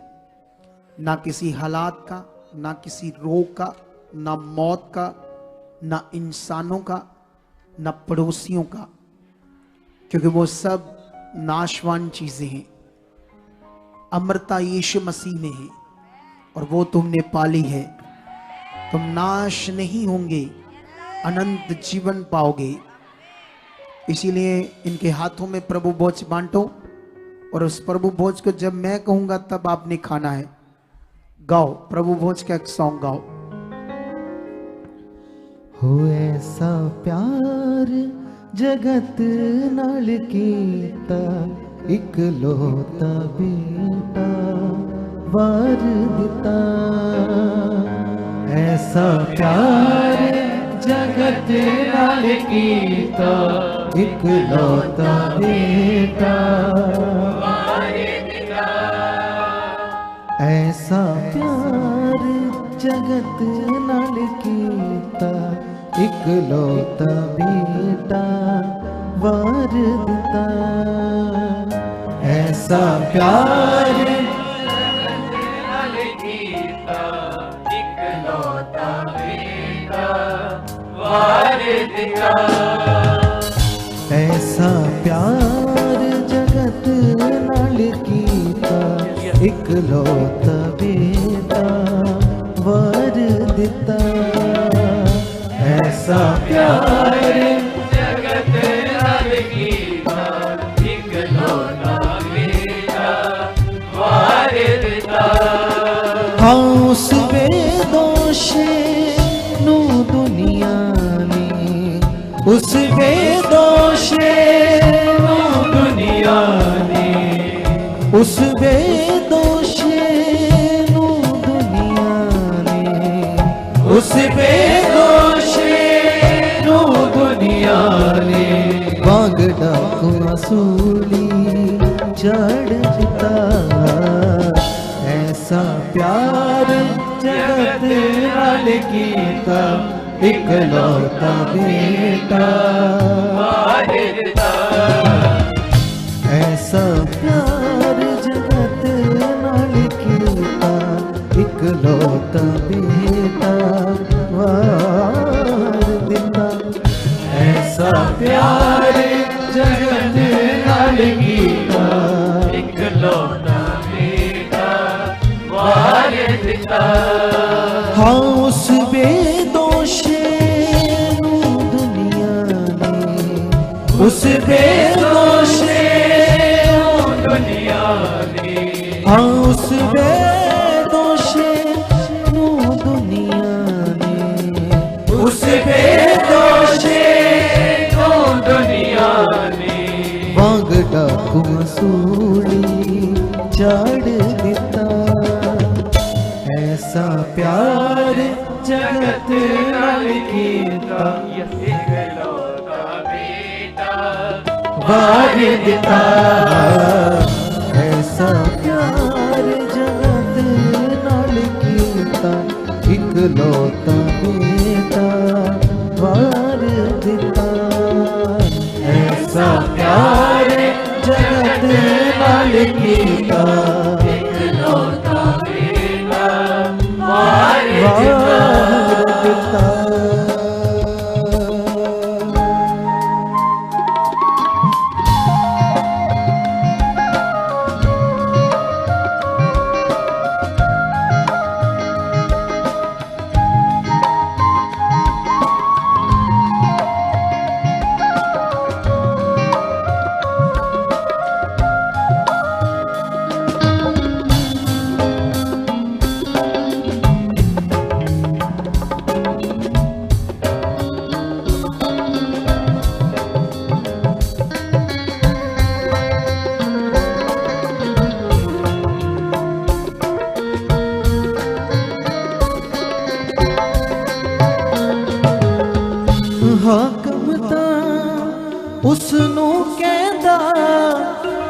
ना किसी हालात का, ना किसी रोग का, ना मौत का, ना इंसानों का, ना पड़ोसियों का, क्योंकि वो सब नाशवान चीजें हैं। अमरता यीशु मसीह में है और वो तुमने पाली है। तुम नाश नहीं होंगे, अनंत जीवन पाओगे। इसीलिए इनके हाथों में प्रभु भोज बांटो और उस प्रभु भोज को जब मैं कहूंगा तब आपने खाना है। गाओ, प्रभु भोज का एक सॉन्ग गाओ। हो ऐसा प्यार जगत नाल कीता, इकलौता बेटा वार दिता। ऐसा प्यार जगत नाल कीता इकलौता बेटा ऐसा प्यार जगत नाल कीता इकलौता बेटा वार दिता ऐसा प्यार ऐसा प्यार जगत नाल कीता इकलौता बेटा वार दिता ऐसा प्यार जगत नाल कीता इकलौता बेटा वार दिता हाँ उस बेदोशे नू दुनिया ने उस बेदोशे नू दुनिया ने उस बेदोशे नू दुनिया ने उस बेदोशे नू दुनिया ने वांग डाकू सूली चढ़ दिता ऐसा प्यार जगत नाल कीता इकलौता बेटा वार दिता ऐसा प्यार जगत नाल कीता इकलौता बेटा वार दिता ऐसा प्यार जगत नाल कीता इकलौता बेटा वार दिता हाँ उस बेदोशे नू दुनिया ने उस बेदोशे नू दुनिया ने हाँ उस बेदोशे नू दुनिया ने उस बेदोशे नू दुनिया ने वांग डाकू सूली चढ़ दिता ऐसा प्यार जगत नाल कीता इकलौता बेटा वार दिता ऐसा प्यार जगत नाल कीता इकलौता बेटा वार दिता ऐसा प्यार जगत नाल कीता इकलौता बेटा वार वार दिता ਹਾਕਮ ਤਾਂ ਉਸ ਨੂੰ ਕਹਿੰਦਾ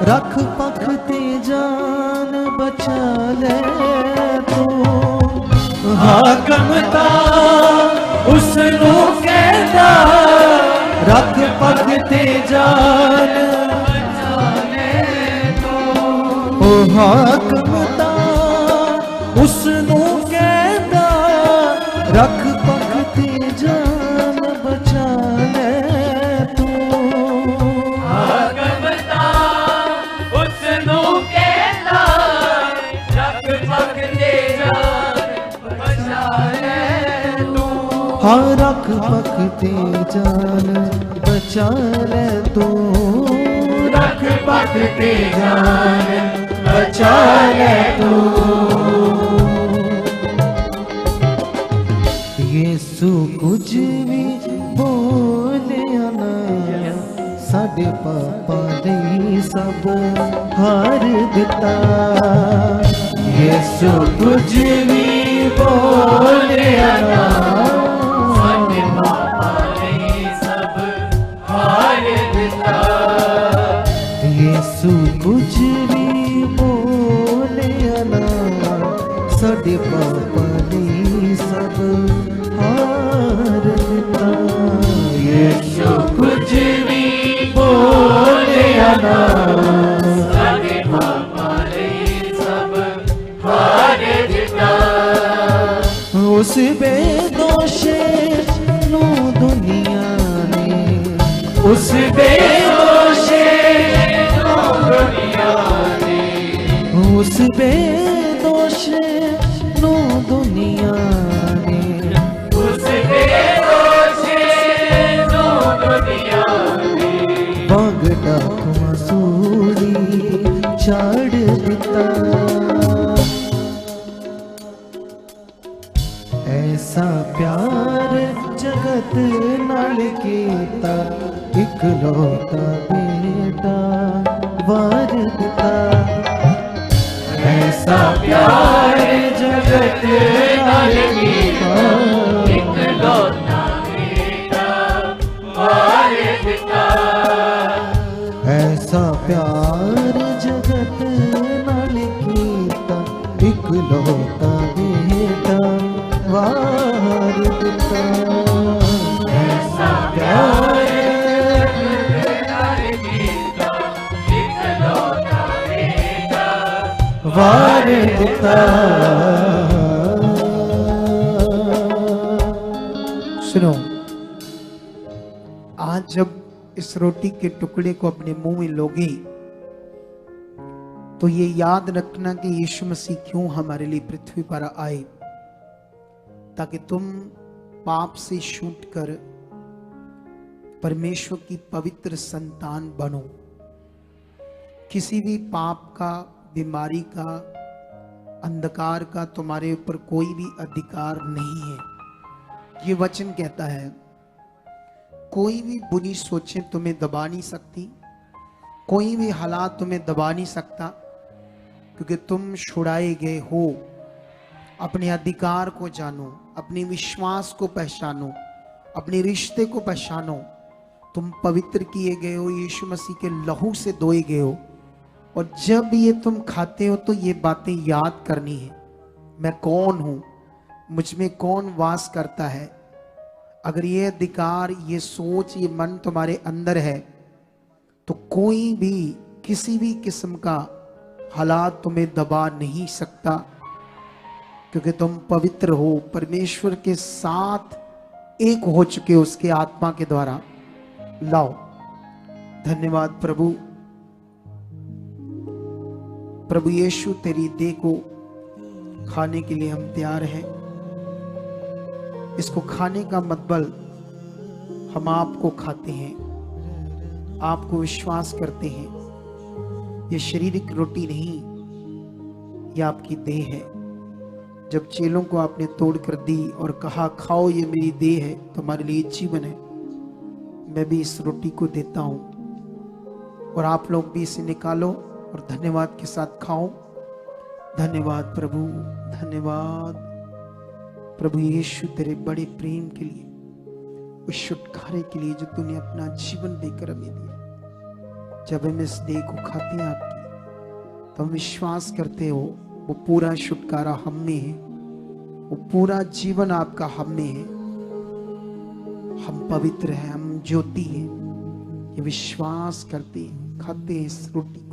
ਰੱਖ ਪੱਖ ਤੇ ਜਾਨ ਬਚਾ ਲੈ ਤੂੰ ਹਾਕਮ ਤਾਂ ਉਸ ਨੂੰ ਕਹਿੰਦਾ ਰੱਖ ਪੱਖ ਤੇ ਜਾਨ ਬਚਾ ਲੈ ਤੂੰ ਉਹ ਹਾਕਮ ਤਾਂ ਉਸ ਨੂੰ ਕਹਿੰਦਾ ਰੱਖ ਪੱਖ ਤੇ ਜਾਨ बचा ले तू हाकम तां उसनूं कहंदा रख पख ते जान बचा ले तू हाँ रख पख ते जान बचा ले तू रख पख ते जान बचा ले तू यीशु कुछ भी बोलिया ना साडे पापा दे सब हार दिता यीशु कुछ भी बोले आना साडे पापां लई सब हार दिता यीशु कुछ भी बोले आना साडे पापां लई सब हार दिता यीशु कुछ भी बोले आना साडे पापां लई सब हार दिता उस बेदोशे नू दुनिया ने उस बेदोशे नू दुनिया ने उस बेदोशे नू दुनिया ने उस बेदोशे नू दुनिया ने बागड़ा मसूरी छाड़ दिता ऐसा प्यार जगत नाल कीता इकलौता बेटा वार दिता ऐसा प्यार जगत नाल कीता इकलौता बेटा वार दिता ऐसा प्यार जगत नाल कीता इकलौता बेटा वार दिता ऐसा प्यार नाल कीता इकलौता बेटा वार दिता सुनो, आज जब इस रोटी के टुकड़े को अपने मुंह में लोगे तो ये याद रखना कि यीशु मसीह क्यों हमारे लिए पृथ्वी पर आए, ताकि तुम पाप से छूट कर परमेश्वर की पवित्र संतान बनो। किसी भी पाप का, बीमारी का, अंधकार का तुम्हारे ऊपर कोई भी अधिकार नहीं है। ये वचन कहता है कोई भी बुरी सोचें तुम्हें दबा नहीं सकती, कोई भी हालात तुम्हें दबा नहीं सकता, क्योंकि तुम छुड़ाए गए हो। अपने अधिकार को जानो, अपने विश्वास को पहचानो, अपने रिश्ते को पहचानो। तुम पवित्र किए गए हो, यीशु मसीह के लहू से धोए गए हो। और जब ये तुम खाते हो तो ये बातें याद करनी है, मैं कौन हूं, मुझ में कौन वास करता है। अगर ये अधिकार, ये सोच, ये मन तुम्हारे अंदर है तो कोई भी, किसी भी किस्म का हालात तुम्हें दबा नहीं सकता, क्योंकि तुम पवित्र हो, परमेश्वर के साथ एक हो चुके हो उसके आत्मा के द्वारा। लाओ, धन्यवाद प्रभु। प्रभु यीशु, तेरी देह को खाने के लिए हम तैयार हैं। इसको खाने का मतलब हम आपको खाते हैं, आपको विश्वास करते हैं। ये शारीरिक रोटी नहीं, यह आपकी देह है। जब चेलों को आपने तोड़ कर दी और कहा खाओ ये मेरी देह है, तुम्हारे लिए जीवन है, मैं भी इस रोटी को देता हूं और आप लोग भी इसे निकालो और धन्यवाद के साथ खाओ। धन्यवाद प्रभु, धन्यवाद प्रभु यीशु, तेरे बड़े प्रेम के लिए, उस छुटकारे के लिए जो तूने अपना जीवन देकर हमें दिया। जब हम इस देह को खाते हैं आपकी, तो हम विश्वास करते हो वो पूरा छुटकारा हम में है, वो पूरा जीवन आपका हम में है। हम पवित्र हैं, हम ज्योति हैं, ये विश्वास करते हैं, खाते हैं इस रोटी को।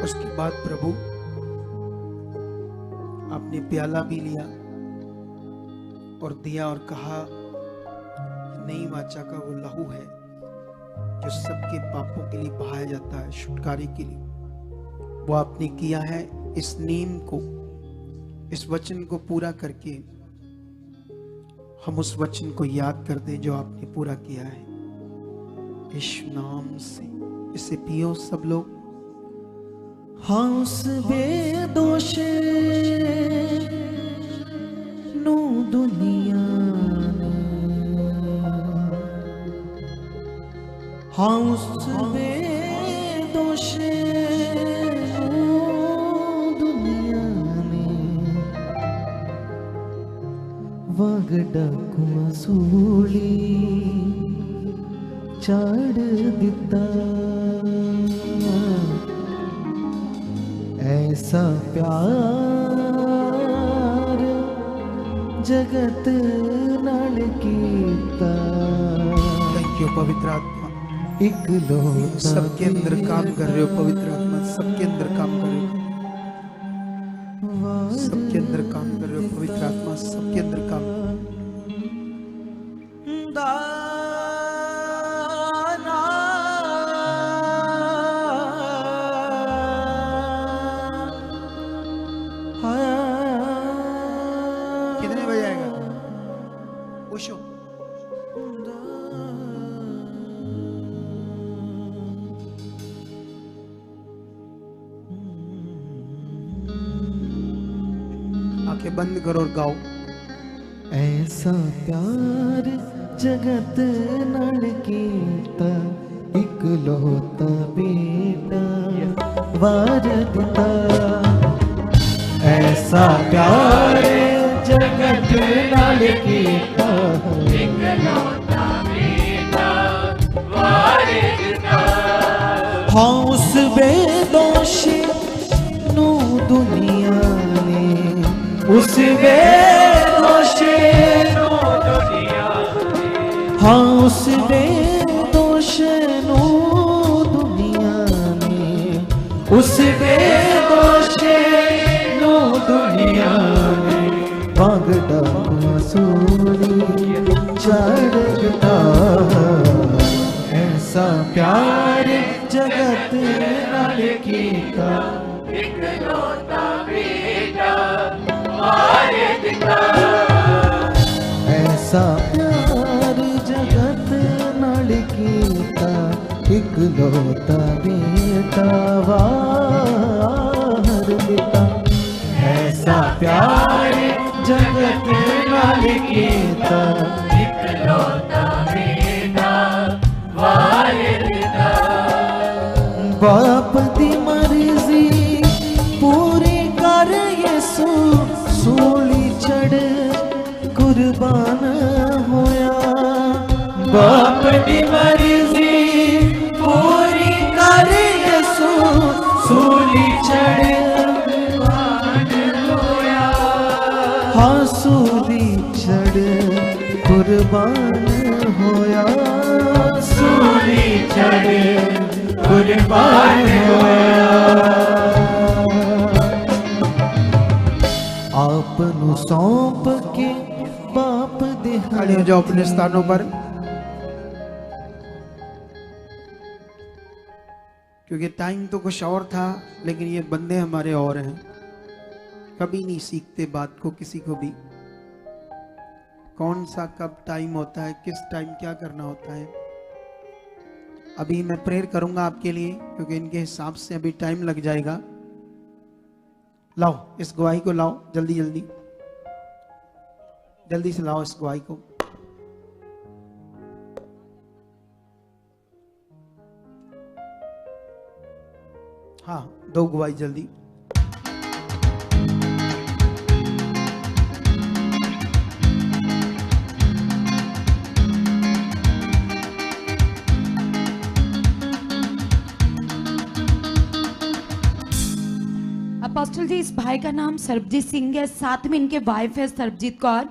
उसके बाद प्रभु आपने प्याला भी लिया और दिया और कहा, नई वाचा का वो लहू है जो सबके पापों के लिए बहाया जाता है, छुटकारे के लिए। वो आपने किया है। इस नेम को, इस वचन को पूरा करके हम उस वचन को याद कर दें जो आपने पूरा किया है। यीशु नाम से इसे पियो सब लोग। हाँ उस बेदोष नो दुनिया ने, हाँ उस बेदोष नो दुनिया ने वगडा सूली चाड़ दिता। ऐसा प्यार जगत नाल कीता। थैंक यू पवित्र आत्मा, इकलौता सबके अंदर काम कर रहे हो पवित्र आत्मा, सबके अंदर काम कर रहे हो, सबके अंदर काम कर रहे हो पवित्र आत्मा, सबके अंदर काम। कितने बजे आएगा उशो? आंखें बंद करो और गाओ। ऐसा प्यार जगत नाल कीता, इकलौता बेटा वार दिता। ऐसा प्यार जगत नाल कीता, इकलौता बेटा वार दिता। हाँ उस बेदोषी नू दुनिया ने, उस बेदोषी नो दुनिया ने, हाँ उस बेदोष नो दुनिया ने, उस बेदोष नो दुनिया ने वगडा सूली चाड़ दिता। ऐसा प्यार जगत नाल कीता, इकलौता बेटा वार दिता। ऐसा प्यार जगत नाल कीता, इकलौता बेटा वार दिता। ऐसा प्यार जगत नाल कीता, इकलौता बेटा वार दिता। बाप दी मर्जी पूरी कर यसू सूली चढ़ कुर्बान होया। बाप दी मर्जी पूरी कर यसू सूली चढ़ कुर्बान होया। हाँ सूली चढ़ कुर्बान होया, सूली चढ़ कुर्बान होया। आप नु सौंप के बाप दे खड़े हो जाओ अपने स्थानों पर, क्योंकि टाइम तो कुछ और था लेकिन ये बंदे हमारे और हैं। कभी नहीं सीखते बात को किसी को भी, कौन सा कब टाइम होता है, किस टाइम क्या करना होता है। अभी मैं प्रेयर करूंगा आपके लिए, क्योंकि इनके हिसाब से अभी टाइम लग जाएगा। लाओ इस गवाही को, लाओ जल्दी जल्दी जल्दी से लाओ इस गवाही को। हाँ, दो गवाही जल्दी। अपोस्टल जी, इस भाई का नाम सरबजीत सिंह है, साथ में इनके वाइफ है सरबजीत कौर,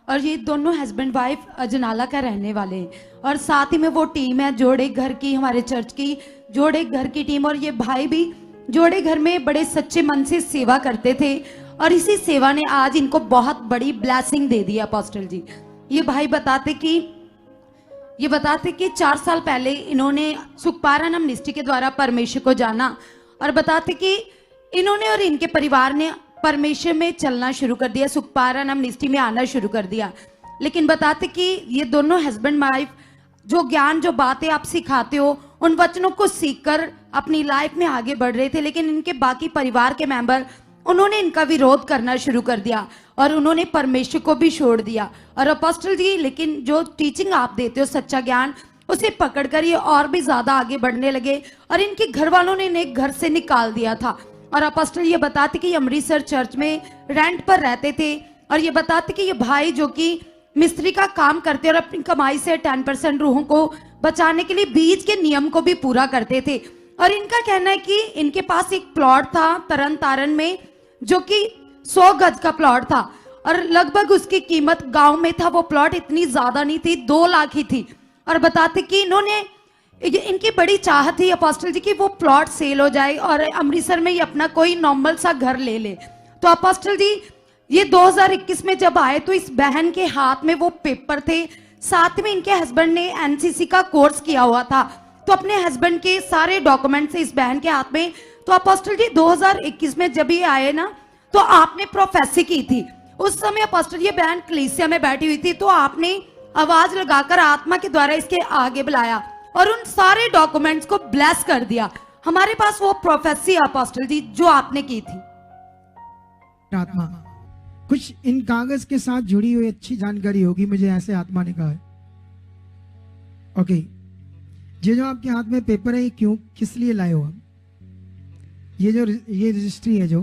और ये दोनों हस्बैंड वाइफ अजनाला का रहने वाले हैं। और साथ ही में वो टीम है जोड़े घर की, हमारे चर्च की जोड़े घर की टीम, और ये भाई भी जोड़े घर में बड़े सच्चे मन से सेवा करते थे, और इसी सेवा ने आज इनको बहुत बड़ी ब्लेसिंग दे दी। अपोस्टल जी, ये भाई बताते कि ये बताते कि 4 साल पहले इन्होंने सुखपारायण मिनिस्ट्री के द्वारा परमेश्वर को जाना, और बताते कि इन्होंने और इनके परिवार ने परमेश्वर में चलना शुरू कर दिया, सुखपारायण मिनिस्ट्री में आना शुरू कर दिया। लेकिन बताते कि ये दोनों हस्बैंड वाइफ जो ज्ञान, जो बातें आप सिखाते हो, उन वचनों को सीखकर अपनी लाइफ में आगे बढ़ रहे थे। लेकिन इनके बाकी परिवार के मेंबर, उन्होंने इनका विरोध करना शुरू कर दिया और उन्होंने परमेश्वर को भी छोड़ दिया। और अपोस्टल जी, लेकिन जो टीचिंग आप देते हो, सच्चा ज्ञान, उसे पकड़कर ये और भी ज्यादा आगे बढ़ने लगे और इनके घर वालों ने इन्हें घर से निकाल दिया था। और अपोस्टल ये बताते कि ये अमृतसर चर्च में रेंट पर रहते थे, और ये बताते कि ये भाई जो कि मिस्त्री का काम करते और अपनी कमाई से 10% रूहों को बचाने के लिए बीज के नियम को भी पूरा करते थे। और इनका कहना है कि इनके पास एक प्लॉट था तरन तारण में, जो कि 100 गज का प्लॉट था, और लगभग उसकी कीमत गांव में था वो प्लॉट इतनी ज्यादा नहीं थी, 2 लाख ही थी। और बताते कि इनकी बड़ी चाहत थी अपोस्टल जी कि वो प्लॉट सेल हो जाए और अमृतसर में ये अपना कोई नॉर्मल सा घर ले ले। तो अपोस्टल जी, ये 2021 में जब आए तो इस बहन के हाथ में वो पेपर थे, साथ में इनके हस्बैंड ने एनसीसी का कोर्स किया हुआ था, तो अपने हस्बैंड के सारे डॉक्यूमेंट्स इस बहन के हाथ में। तो अपोस्टल जी 2021 में जब ये आए ना, तो आपने प्रोफेसी की थी। उस समय अपोस्टल ये बहन कलीसिया में बैठी हुई थी, तो आपने आवाज लगाकर आत्मा के द्वारा इसके आगे बुलाया और उन सारे डॉक्यूमेंट्स को ब्लेस कर दिया। हमारे पास वो प्रोफेसी अपोस्टल जी जो आपने की थी। आत्मा कुछ इन कागज के साथ जुड़ी हुई अच्छी जानकारी होगी, मुझे ऐसे आत्मा ने कहा है। ओके, ये जो आपके हाथ में पेपर है, ये क्यों, किस लिए लाए हो आप? ये रजिस्ट्री है, जो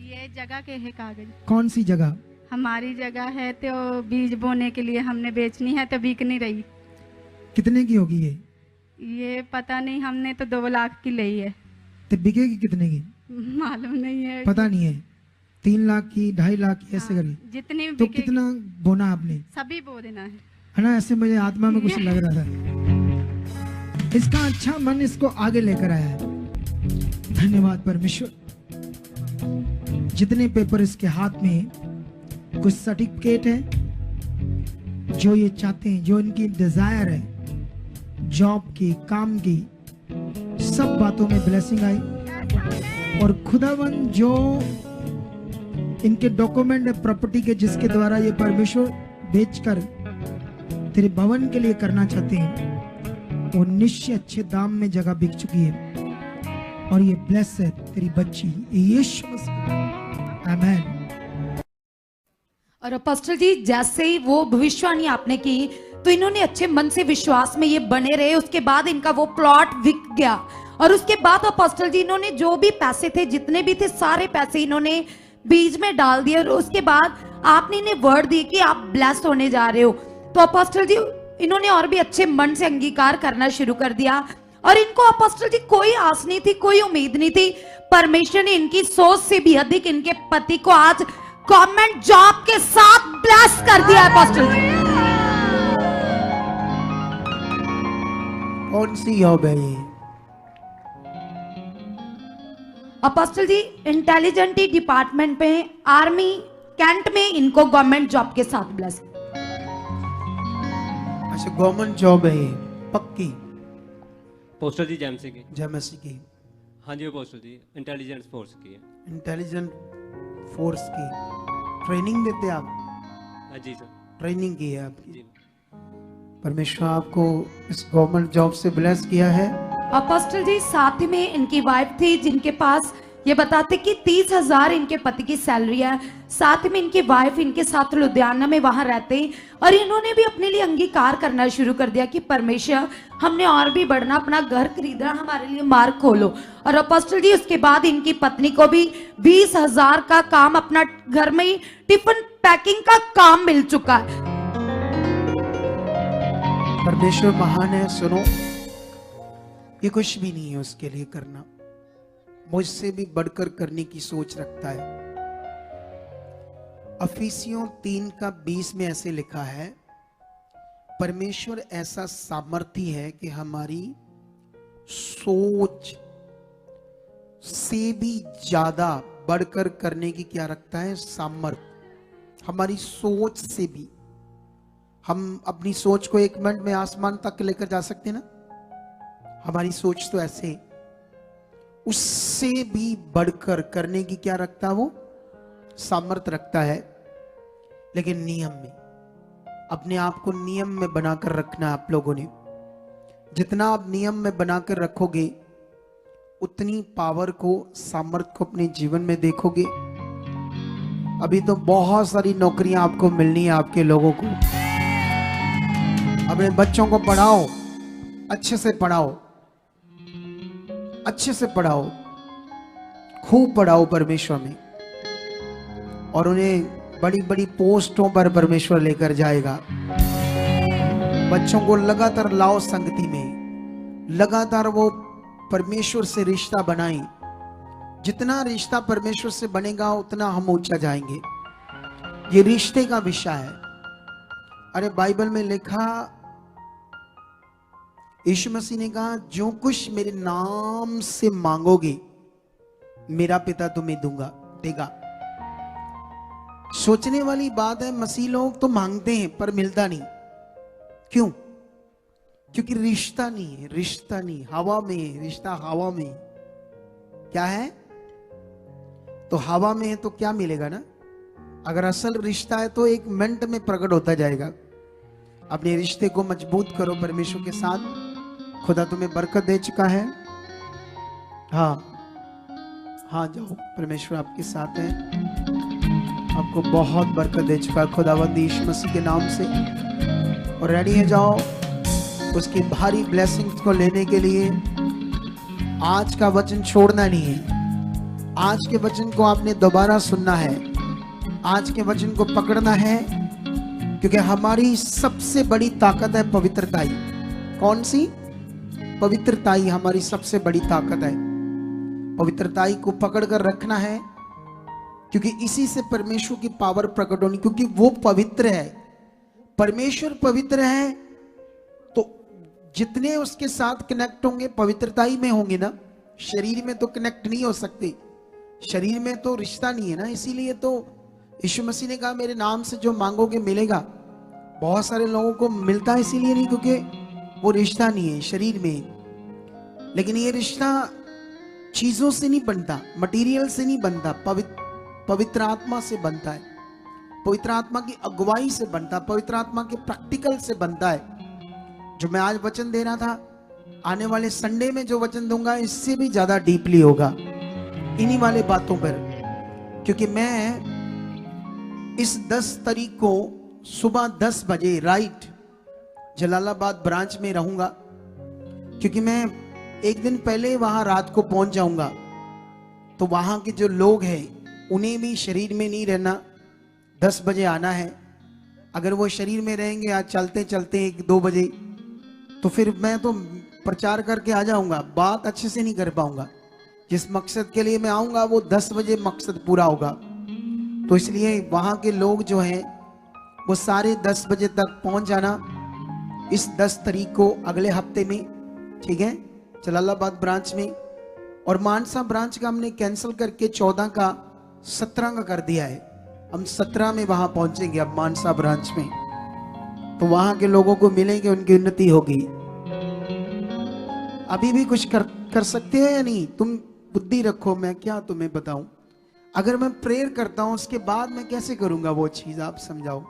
ये जगह के है कागज। कौन सी जगह? हमारी जगह है, तो बीज बोने के लिए हमने बेचनी है, तो बिक नहीं रही। कितने की होगी ये? ये पता नहीं, हमने तो 2 लाख की ली है। तो बिकेगी कितने की? मालूम नहीं है, पता नहीं है। 3 लाख की, 2.5 लाख की, ऐसे करी? जितनी तो बिकेगी। कितना बोना आपने? सभी बो देना है ना? ऐसे मुझे आत्मा में कुछ लग रहा था। इसका अच्छा मन इसको आगे लेकर आया है। धन्यवाद परमेश्वर। जितने पेपर इसके हाथ में, कुछ सर्टिफिकेट है जो ये चाहते हैं, जो इनकी डिजायर है, जॉब की, काम की, सब बातों में ब्लेसिंग आई। और खुदावन जो इनके डॉक्यूमेंट है प्रॉपर्टी के, जिसके द्वारा ये परमेश्वर बेचकर तेरे भवन के लिए करना चाहते हैं, वो निश्चय अच्छे दाम में जगह बिक चुकी है। और ये ब्लेस है तेरी बच्ची यीशु मसीह। आमीन। और अपोस्टल जी, जैसे ही वो भविष्यवाणी आपने की, तो इन्होंने अच्छे मन से विश्वास में ये बने रहे। उसके बाद इनका वो प्लॉट बिक गया, और उसके बाद अपोस्टल जी इन्होंने जो भी पैसे थे, जितने भी थे, सारे पैसे इन्होंने बीज में डाल दिए। और उसके बाद आपने इन्हें वर्ड दिए कि आप ब्लेस्ड होने जा रहे हो। तो अपोस्टल जी इन्होंने और भी अच्छे मन से अंगीकार करना शुरू कर दिया। और इनको अपोस्टल जी कोई आस नहीं थी, कोई उम्मीद नहीं थी। परमेश्वर ने इनकी सोच से भी अधिक इनके पति को आज गवर्नमेंट जॉब के साथ ब्लेस कर दिया अपोस्टल जी। कौन सी जॉब है ये? अपोस्टल जी इंटेलिजेंट डिपार्टमेंट में, आर्मी कैंट में इनको गवर्नमेंट जॉब के साथ ब्लेस। अच्छा, गवर्नमेंट जॉब है ये पक्की? पोस्टर जी जेएमसी की। जेएमसी की? हाँ जी पोस्टर जी इंटेलिजेंस फोर्स की है। इंटेलिजेंट फोर्स की ट्रेनिंग देते आप? जी सर, ट्रेनिंग की है आपकी। जी परमेश्वर आपको इस गवर्नमेंट जॉब से ब्लेस किया है। अपोस्टल जी साथ ही में इनकी वाइफ थी, जिनके पास ये बताते कि 30,000 इनके पति की सैलरी है। साथ में इनकी वाइफ इनके साथ लुधियाना में वहां रहते हैं, और इन्होंने भी अपने लिए अंगीकार करना शुरू कर दिया कि परमेश्वर, हमने और भी बढ़ना, अपना घर खरीदना, हमारे लिए मार्ग खोलो। और अपोस्टल जी उसके बाद इनकी पत्नी को भी 20,000 का काम, अपना घर में ही टिफिन पैकिंग का काम मिल चुका है। परमेश्वर महान है। सुनो, ये कुछ भी नहीं है उसके लिए करना, मुझसे भी बढ़कर करने की सोच रखता है। अफिसियों 3:20 में ऐसे लिखा है, परमेश्वर ऐसा सामर्थी है कि हमारी सोच से भी ज्यादा बढ़कर करने की क्या रखता है? सामर्थ। हमारी सोच से भी। हम अपनी सोच को 1 मिनट में आसमान तक लेकर जा सकते हैं ना? हमारी सोच तो ऐसे, उससे भी बढ़कर करने की क्या रखता है वो? सामर्थ्य रखता है। लेकिन नियम में, अपने आप को नियम में बनाकर रखना है आप लोगों ने। जितना आप नियम में बनाकर रखोगे उतनी पावर को, सामर्थ्य को अपने जीवन में देखोगे। अभी तो बहुत सारी नौकरियां आपको मिलनी है, आपके लोगों को। अपने बच्चों को पढ़ाओ, अच्छे से पढ़ाओ, अच्छे से पढ़ाओ, खूब पढ़ाओ परमेश्वर में, और उन्हें बड़ी बड़ी पोस्टों पर परमेश्वर लेकर जाएगा। बच्चों को लगातार लाओ संगति में, लगातार वो परमेश्वर से रिश्ता बनाएं। जितना रिश्ता परमेश्वर से बनेगा उतना हम ऊंचा जाएंगे। ये रिश्ते का विषय है। अरे बाइबल में लिखा, यीशु मसीह ने कहा, जो कुछ मेरे नाम से मांगोगे मेरा पिता तुम्हें देगा। सोचने वाली बात है, मसीह लोग तो मांगते हैं पर मिलता नहीं। क्यों? क्योंकि रिश्ता नहीं है। रिश्ता नहीं, हवा में है रिश्ता। हवा में क्या है? तो हवा में है तो क्या मिलेगा ना? अगर असल रिश्ता है तो 1 मिनट में प्रकट होता जाएगा। अपने रिश्ते को मजबूत करो परमेश्वर के साथ। खुदा तुम्हें बरकत दे चुका है। हाँ हाँ, जाओ, परमेश्वर आपके साथ है, आपको बहुत बरकत दे चुका है खुदावंद यीशु मसीह के नाम से। और रेडी है, जाओ उसकी भारी ब्लेसिंग्स को लेने के लिए। आज का वचन छोड़ना नहीं है। आज के वचन को आपने दोबारा सुनना है। आज के वचन को पकड़ना है, क्योंकि हमारी सबसे बड़ी ताकत है पवित्रताई। कौन सी? पवित्रताई हमारी सबसे बड़ी ताकत है। पवित्रताई को पकड़ कर रखना है, क्योंकि इसी से परमेश्वर की पावर प्रकट होनी, क्योंकि वो पवित्र है। परमेश्वर पवित्र है, तो जितने उसके साथ कनेक्ट होंगे पवित्रताई में होंगे ना। शरीर में तो कनेक्ट नहीं हो सकते, शरीर में तो रिश्ता नहीं है ना। इसीलिए तो यीशु मसीह ने कहा, मेरे नाम से जो मांगोगे मिलेगा। बहुत सारे लोगों को मिलता है इसीलिए नहीं, क्योंकि वो रिश्ता नहीं है शरीर में। लेकिन ये रिश्ता चीजों से नहीं बनता, मटेरियल से नहीं बनता, पवित्र आत्मा से बनता है। पवित्र आत्मा की अगुवाई से बनता है, पवित्र आत्मा के प्रैक्टिकल से बनता है। जो मैं आज वचन दे रहा था, आने वाले संडे में जो वचन दूंगा इससे भी ज्यादा डीपली होगा, इन्हीं वाले बातों पर। क्योंकि मैं इस 10 तारीख को सुबह 10 बजे राइट जलालाबाद ब्रांच में रहूंगा, क्योंकि मैं 1 दिन पहले वहां रात को पहुंच जाऊंगा। तो वहां के जो लोग हैं उन्हें भी शरीर में नहीं रहना, 10 बजे आना है। अगर वो शरीर में रहेंगे आज चलते चलते 1-2 बजे, तो फिर मैं तो प्रचार करके आ जाऊंगा, बात अच्छे से नहीं कर पाऊंगा। जिस मकसद के लिए मैं आऊंगा वो 10 बजे मकसद पूरा होगा। तो इसलिए वहां के लोग जो हैं वो सारे 10 बजे तक पहुंच जाना इस 10 तारीख को, अगले हफ्ते में, ठीक है, जलालाबाद ब्रांच में। और मानसा ब्रांच का हमने कैंसिल करके 14 का 17 का कर दिया है। हम 17 में वहां पहुंचेंगे अब मानसा ब्रांच में। तो वहां के लोगों को मिलेंगे, उनकी उन्नति होगी। अभी भी कुछ कर सकते हैं या नहीं? तुम बुद्धि रखो, मैं क्या तुम्हें बताऊं। अगर मैं प्रेयर करता हूं उसके बाद मैं कैसे करूंगा वो चीज, आप समझाओ।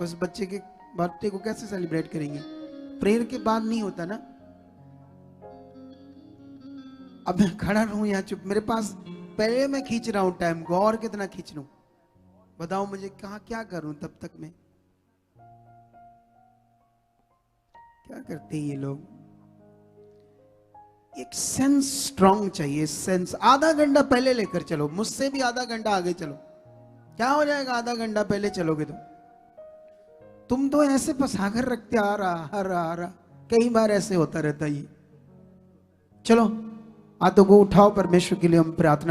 उस बच्चे के बर्थडे को कैसे सेलिब्रेट करेंगे? प्रेयर के बाद नहीं होता ना। अब मैं खड़ा रहूं या चुप? मेरे पास पहले मैं खींच रहा हूं टाइम को, और कितना खींच लूं? बताओ मुझे, कहा क्या करूं तब तक मैं? क्या करते हैं ये लोग? एक सेंस स्ट्रांग चाहिए, सेंस। आधा घंटा पहले लेकर चलो, मुझसे भी आधा घंटा आगे चलो। क्या हो जाएगा आधा घंटा पहले चलोगे तो? तुम तो ऐसे फंसाकर रखते आ रहा। कई बार ऐसे होता रहता है। चलो हाथों को उठाओ, परमेश्वर के लिए हम प्रार्थना